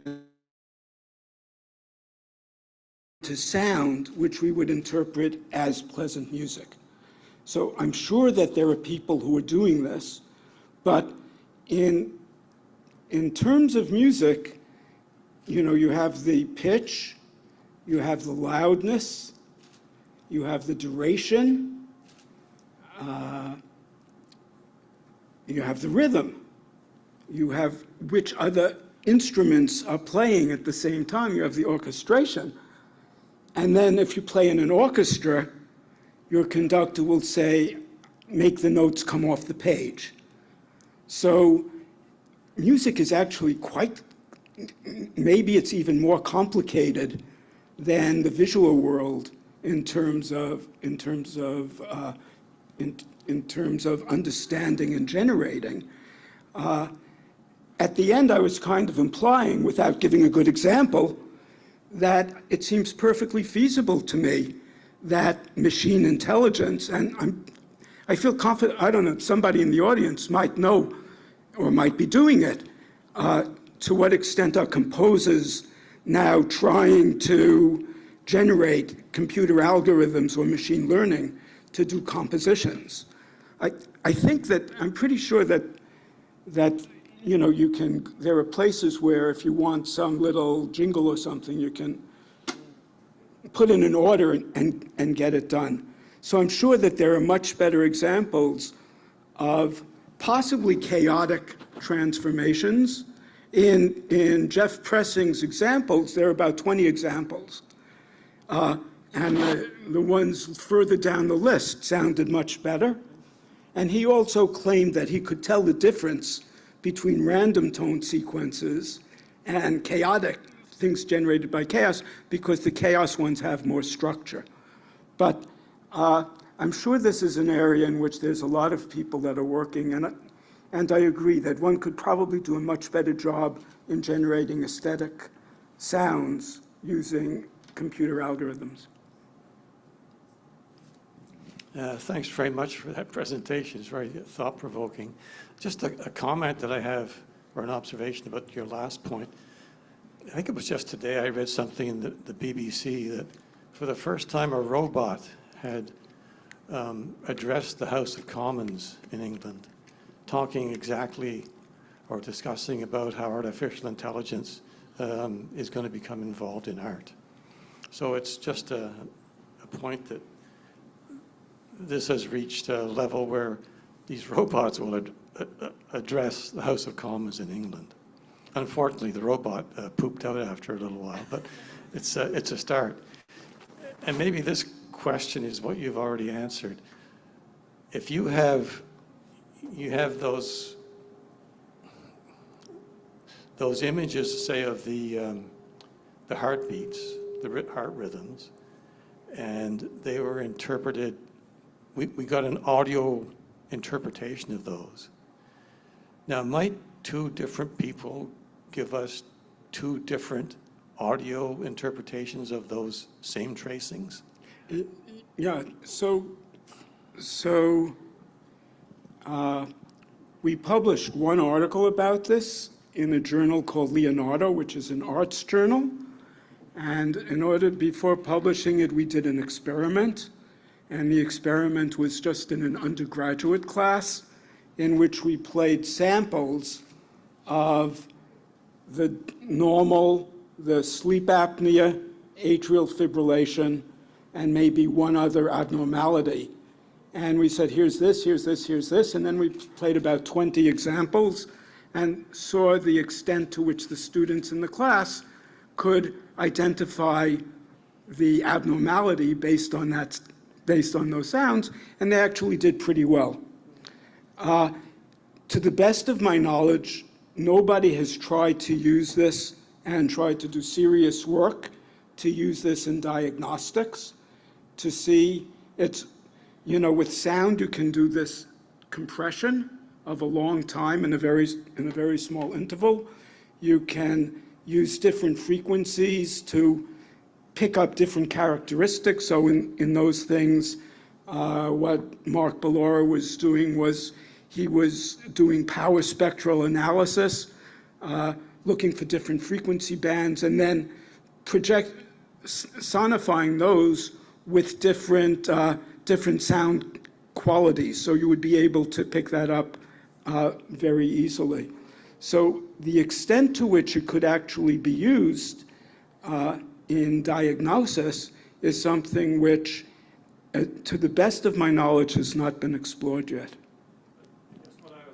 to sound, which we would interpret as pleasant music. So I'm sure that there are people who are doing this, but in terms of music, you know, you have the pitch, you have the loudness, you have the duration, you have the rhythm, you have which other instruments are playing at the same time, you have the orchestration. And then if you play in an orchestra, your conductor will say, make the notes come off the page. So music is actually quite, maybe it's even more complicated than the visual world in terms of understanding and generating. At the end, I was kind of implying, without giving a good example, that it seems perfectly feasible to me that machine intelligence, and I feel confident, I don't know, somebody in the audience might know or might be doing it. To what extent are composers now trying to generate computer algorithms or machine learning to do compositions? I think that, I'm pretty sure that you know, there are places where if you want some little jingle or something, you can put in an order and get it done. So I'm sure that there are much better examples of possibly chaotic transformations. In Jeff Pressing's examples, there are about 20 examples. And the ones further down the list sounded much better. And he also claimed that he could tell the difference between random tone sequences and chaotic things generated by chaos, because the chaos ones have more structure. But I'm sure this is an area in which there's a lot of people that are working, and I agree that one could probably do a much better job in generating aesthetic sounds using computer algorithms. Thanks very much for that presentation. It's very thought-provoking. Just a comment that I have, or an observation about your last point. I think it was just today I read something in the BBC that for the first time a robot had addressed the House of Commons in England, talking exactly or discussing about how artificial intelligence is going to become involved in art. So it's just a point that this has reached a level where these robots will address the House of Commons in England. Unfortunately, the robot pooped out after a little while, but it's a start. And maybe this question is what you've already answered. If you have those images, say, of the heartbeats, the heart rhythms, and they were interpreted, we got an audio interpretation of those. Now, might two different people give us two different audio interpretations of those same tracings? Yeah, so we published one article about this in a journal called Leonardo, which is an arts journal. And before publishing it, we did an experiment. And the experiment was just in an undergraduate class in which we played samples of the normal, the sleep apnea, atrial fibrillation, and maybe one other abnormality. And we said, here's this, here's this, here's this. And then we played about 20 examples and saw the extent to which the students in the class could identify the abnormality based on those sounds, and they actually did pretty well. To the best of my knowledge, nobody has tried to use this and tried to do serious work to use this in diagnostics to see it's, with sound you can do this compression of a long time in a very small interval. You can use different frequencies to pick up different characteristics. So in those things, what Mark Ballora was doing was he was doing power spectral analysis, looking for different frequency bands, and then sonifying those with different sound qualities. So you would be able to pick that up very easily. So the extent to which it could actually be used in diagnosis is something which, to the best of my knowledge, has not been explored yet. What I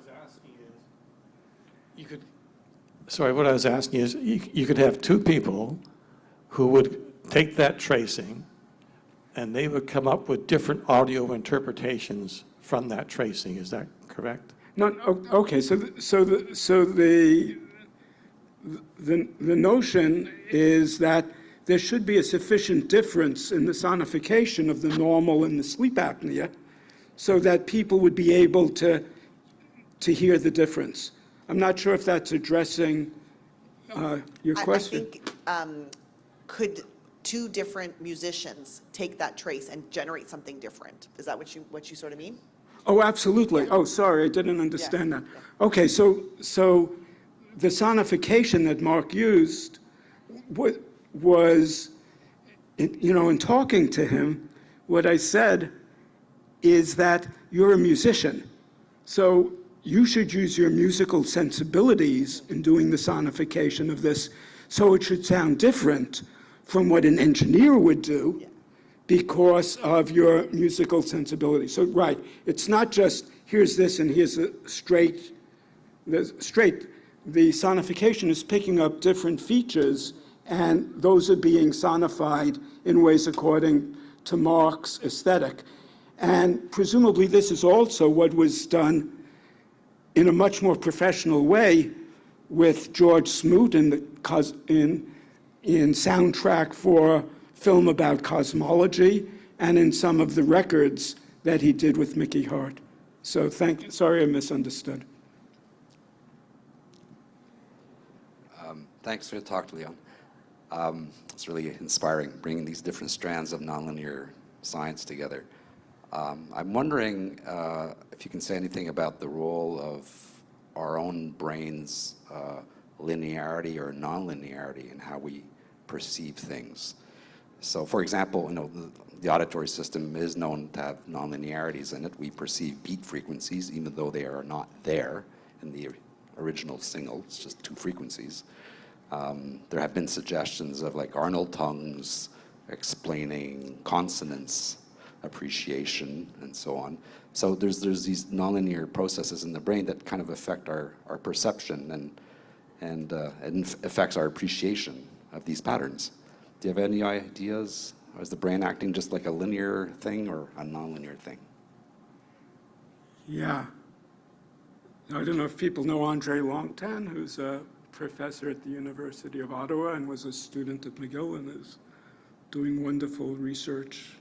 was asking is, you could have two people who would take that tracing, and they would come up with different audio interpretations from that tracing. Is that correct? No, okay. So the notion is that there should be a sufficient difference in the sonification of the normal and the sleep apnea, so that people would be able to hear the difference. I'm not sure if that's addressing your question. I think, could two different musicians take that trace and generate something different? Is that what you sort of mean? Oh, absolutely. Oh, sorry, I didn't understand that. Okay, so the sonification that Mark used was, in talking to him, what I said is that you're a musician, so you should use your musical sensibilities in doing the sonification of this, so it should sound different from what an engineer would do because of your musical sensibility. So, right, it's not just here's this and here's the straight. The sonification is picking up different features, and those are being sonified in ways according to Mark's aesthetic. And presumably this is also what was done in a much more professional way with George Smoot in soundtrack for film about cosmology, and in some of the records that he did with Mickey Hart. So sorry I misunderstood. Thanks for the talk, Leon. It's really inspiring, bringing these different strands of nonlinear science together. I'm wondering if you can say anything about the role of our own brain's linearity or nonlinearity in how we perceive things. So, for example, the auditory system is known to have nonlinearities in it. We perceive beat frequencies, even though they are not there in the original signal. It's just two frequencies. There have been suggestions of like Arnold tongues explaining consonance appreciation and so on. So there's these nonlinear processes in the brain that kind of affect our perception and affects our appreciation of these patterns. Do you have any ideas? Is the brain acting just like a linear thing or a nonlinear thing? Yeah. I don't know if people know Andre Longtan, who's a professor at the University of Ottawa and was a student at McGill and is doing wonderful research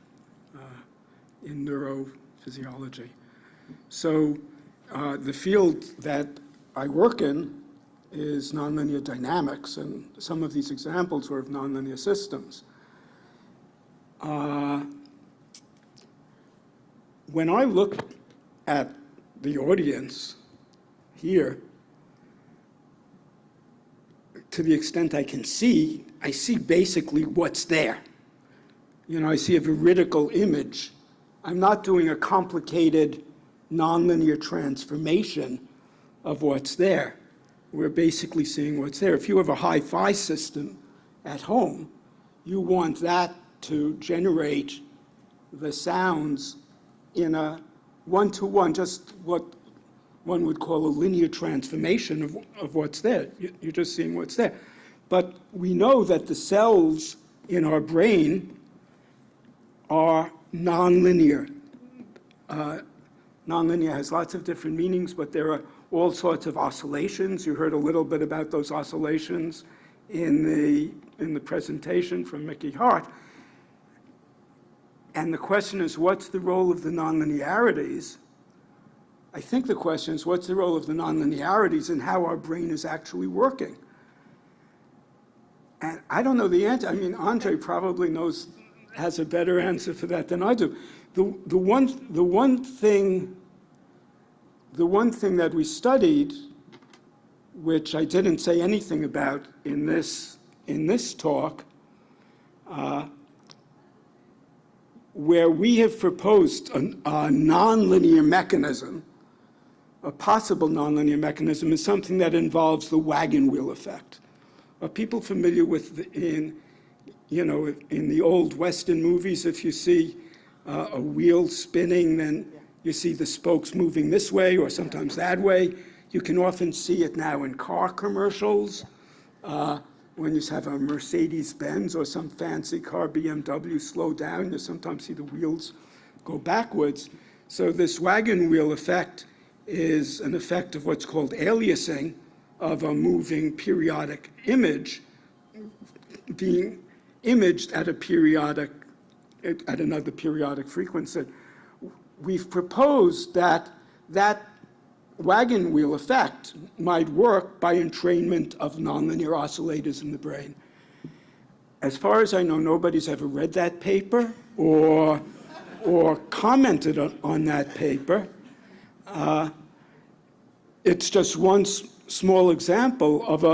in neurophysiology. So the field that I work in is nonlinear dynamics, and some of these examples were of nonlinear systems. When I look at the audience here, to the extent I can see, I see basically what's there. I see a veridical image. I'm not doing a complicated nonlinear transformation of what's there. We're basically seeing what's there. If you have a hi-fi system at home, you want that to generate the sounds in a one-to-one, just what one would call a linear transformation of what's there. You're just seeing what's there. But we know that the cells in our brain are nonlinear. Nonlinear has lots of different meanings, but there are all sorts of oscillations. You heard a little bit about those oscillations in the in the presentation from Mickey Hart. And the question is, what's the role of the nonlinearities? I think the question is, what's the role of the nonlinearities in how our brain is actually working? And I don't know the answer. I mean, Andre probably has a better answer for that than I do. The one thing that we studied, which I didn't say anything about in this talk, where we have proposed a nonlinear mechanism, a possible nonlinear mechanism, is something that involves the wagon wheel effect. Are people familiar with in the old Western movies, if you see a wheel spinning, then you see the spokes moving this way or sometimes that way. You can often see it now in car commercials. When you have a Mercedes-Benz or some fancy car, BMW, slow down, you sometimes see the wheels go backwards. So this wagon wheel effect is an effect of what's called aliasing of a moving periodic image being imaged at another periodic frequency. We've proposed that wagon wheel effect might work by entrainment of nonlinear oscillators in the brain. As far as I know, nobody's ever read that paper or commented on that paper. It's just one small example of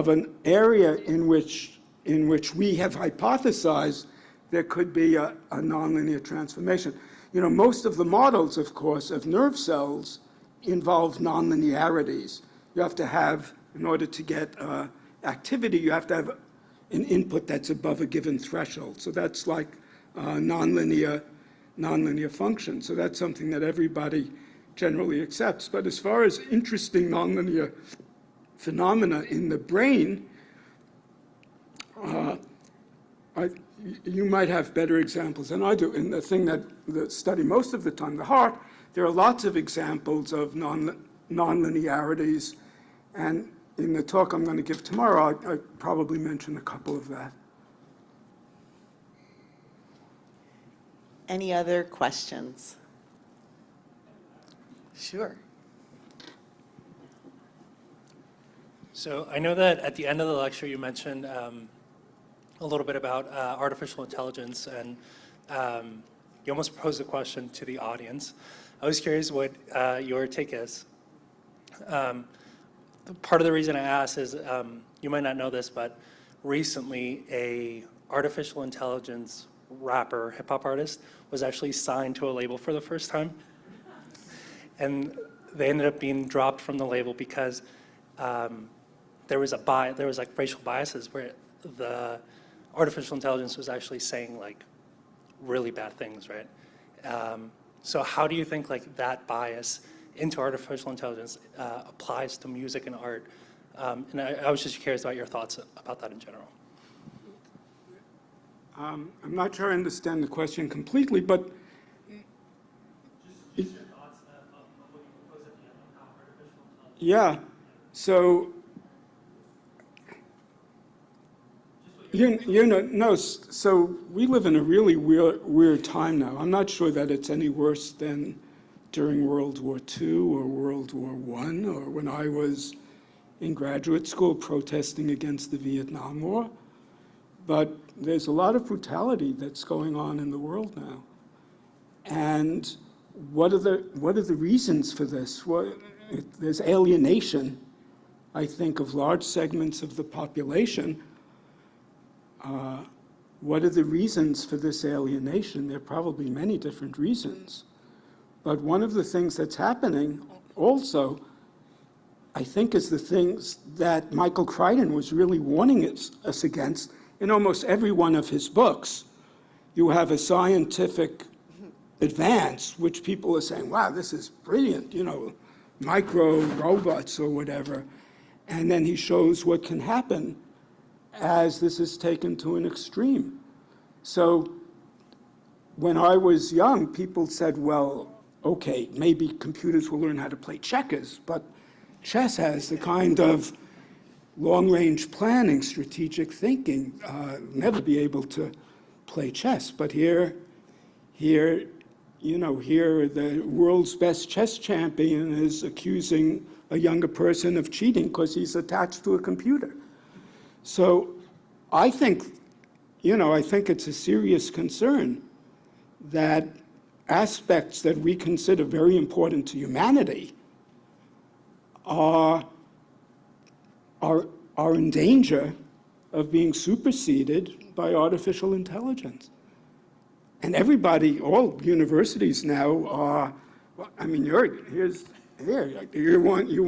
an area in which we have hypothesized there could be a nonlinear transformation. You know, most of the models, of course, of nerve cells involve nonlinearities. You have to have, in order to get activity, you have to have an input that's above a given threshold. So that's like nonlinear function. So that's something that everybody generally accepts. But as far as interesting nonlinear phenomena in the brain, you might have better examples than I do. In the thing that study most of the time, the heart, there are lots of examples of nonlinearities. And in the talk I'm going to give tomorrow, I probably mention a couple of that. Any other questions? Sure. So I know that at the end of the lecture you mentioned a little bit about artificial intelligence, and you almost posed a question to the audience. I was curious what your take is. Part of the reason I asked is, you might not know this, but recently a artificial intelligence rapper, hip hop artist, was actually signed to a label for the first time. And they ended up being dropped from the label because there was like racial biases where the artificial intelligence was actually saying like really bad things, right? So how do you think like that bias into artificial intelligence applies to music and art? And I was just curious about your thoughts about that in general. I'm not sure I understand the question completely, but Just your thoughts of what you proposed at the end on how artificial intelligence. yeah, so so we live in a really weird time now. I'm not sure that it's any worse than during World War II or World War I or when I was in graduate school protesting against the Vietnam War. But there's a lot of brutality that's going on in the world now. And what are the reasons for this? Well, there's alienation, I think, of large segments of the population. What are the reasons for this alienation? There are probably many different reasons. But one of the things that's happening also, I think, is the things that Michael Crichton was really warning us against in almost every one of his books. You have a scientific advance, which people are saying, wow, this is brilliant, micro robots or whatever. And then he shows what can happen as this is taken to an extreme. So when I was young, people said, well, okay, maybe computers will learn how to play checkers, but chess has the kind of long-range planning, strategic thinking, never be able to play chess. But here, the world's best chess champion is accusing a younger person of cheating because he's attached to a computer. So I think it's a serious concern that aspects that we consider very important to humanity are in danger of being superseded by artificial intelligence. And everybody, all universities now are, I mean, you're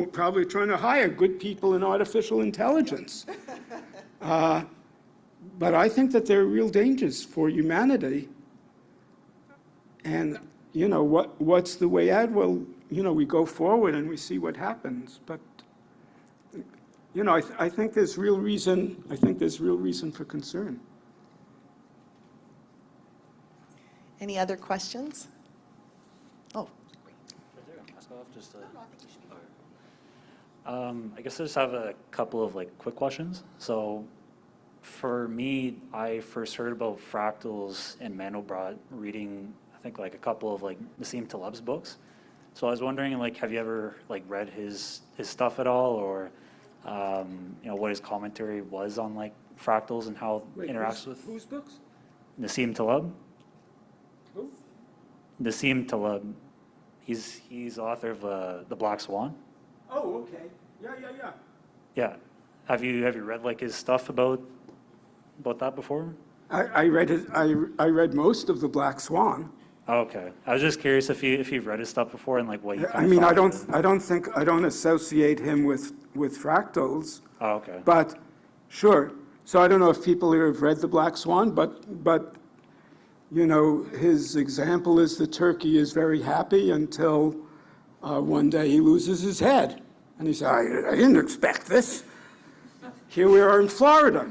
probably trying to hire good people in artificial intelligence. But I think that there are real dangers for humanity. And, what's the way out? Well, we go forward and we see what happens. But, I think there's real reason, for concern. Any other questions? Oh. I guess I just have a couple of quick questions. So for me, I first heard about fractals and Mandelbrot reading, I think a couple of Nassim Taleb's books. So I was wondering, have you ever read his stuff at all, or what his commentary was on fractals and how it interacts with whose books? Nassim Taleb? Who? Nassim Taleb. He's author of The Black Swan. Oh, okay. Yeah. Yeah. Have you read his stuff about that before? I read it. I read most of The Black Swan. Oh, okay. I was just curious if you've read his stuff before and what you I mean, I don't associate him with fractals. Oh, okay. But sure. So I don't know if people here have read The Black Swan, but his example is the turkey is very happy until one day he loses his head. And he said, I didn't expect this. Here we are in Florida.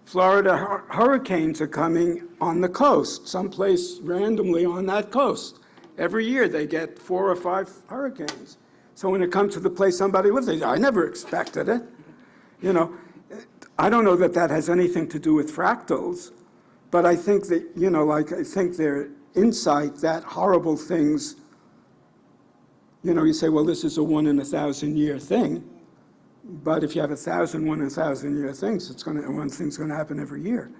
Florida hurricanes are coming on the coast, someplace randomly on that coast. Every year they get 4 or 5 hurricanes. So when it comes to the place somebody lives, they say, I never expected it. I don't know that has anything to do with fractals, but I think that, I think their insight that horrible things, you say, well, this is a 1 in 1,000 year thing. But if you have 1,000 1 in 1,000 year things, one thing's going to happen every year.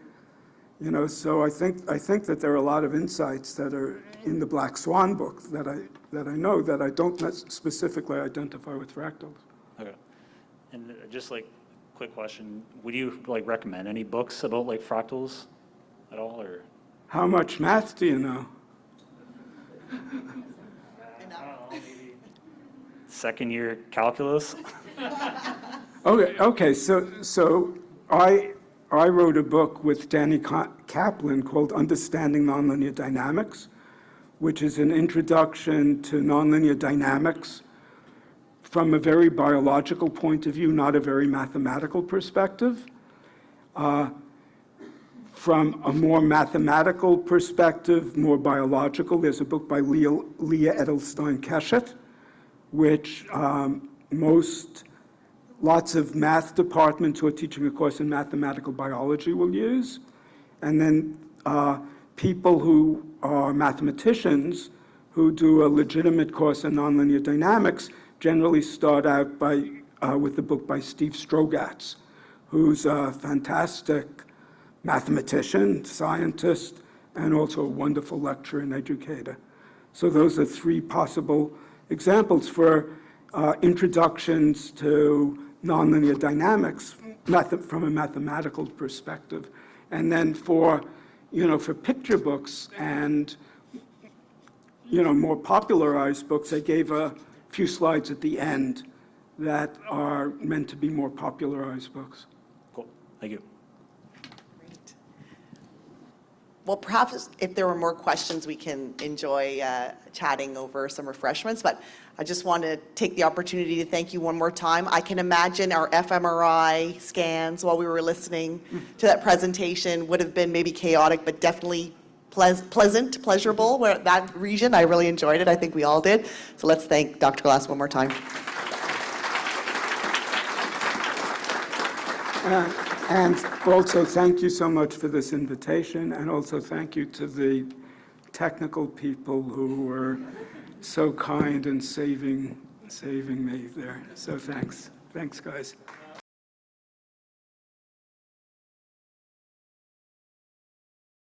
So I think that there are a lot of insights that are in the Black Swan book that I know that I don't specifically identify with fractals. Okay. And just quick question, would you recommend any books about fractals at all, or? How much math do you know? I don't know, maybe second year calculus. Okay. So I wrote a book with Danny Kaplan called Understanding Nonlinear Dynamics, which is an introduction to nonlinear dynamics from a very biological point of view, not a very mathematical perspective. From a more mathematical perspective, more biological, there's a book by Leah Edelstein-Keshet, which lots of math departments who are teaching a course in mathematical biology will use. And then people who are mathematicians who do a legitimate course in nonlinear dynamics generally start out with the book by Steve Strogatz, who's a fantastic mathematician, scientist, and also a wonderful lecturer and educator. So those are 3 possible examples for introductions to nonlinear dynamics from a mathematical perspective. And then for picture books and, more popularized books, I gave a few slides at the end that are meant to be more popularized books. Cool. Thank you. Great. Well, perhaps if there were more questions, we can enjoy chatting over some refreshments, but I just want to take the opportunity to thank you one more time. I can imagine our fMRI scans while we were listening to that presentation would have been maybe chaotic, but definitely pleasurable. Where that region, I really enjoyed it. I think we all did. So let's thank Dr. Glass one more time. And also, thank you so much for this invitation, and also thank you to the technical people who were so kind in saving me there. So thanks. Thanks, guys.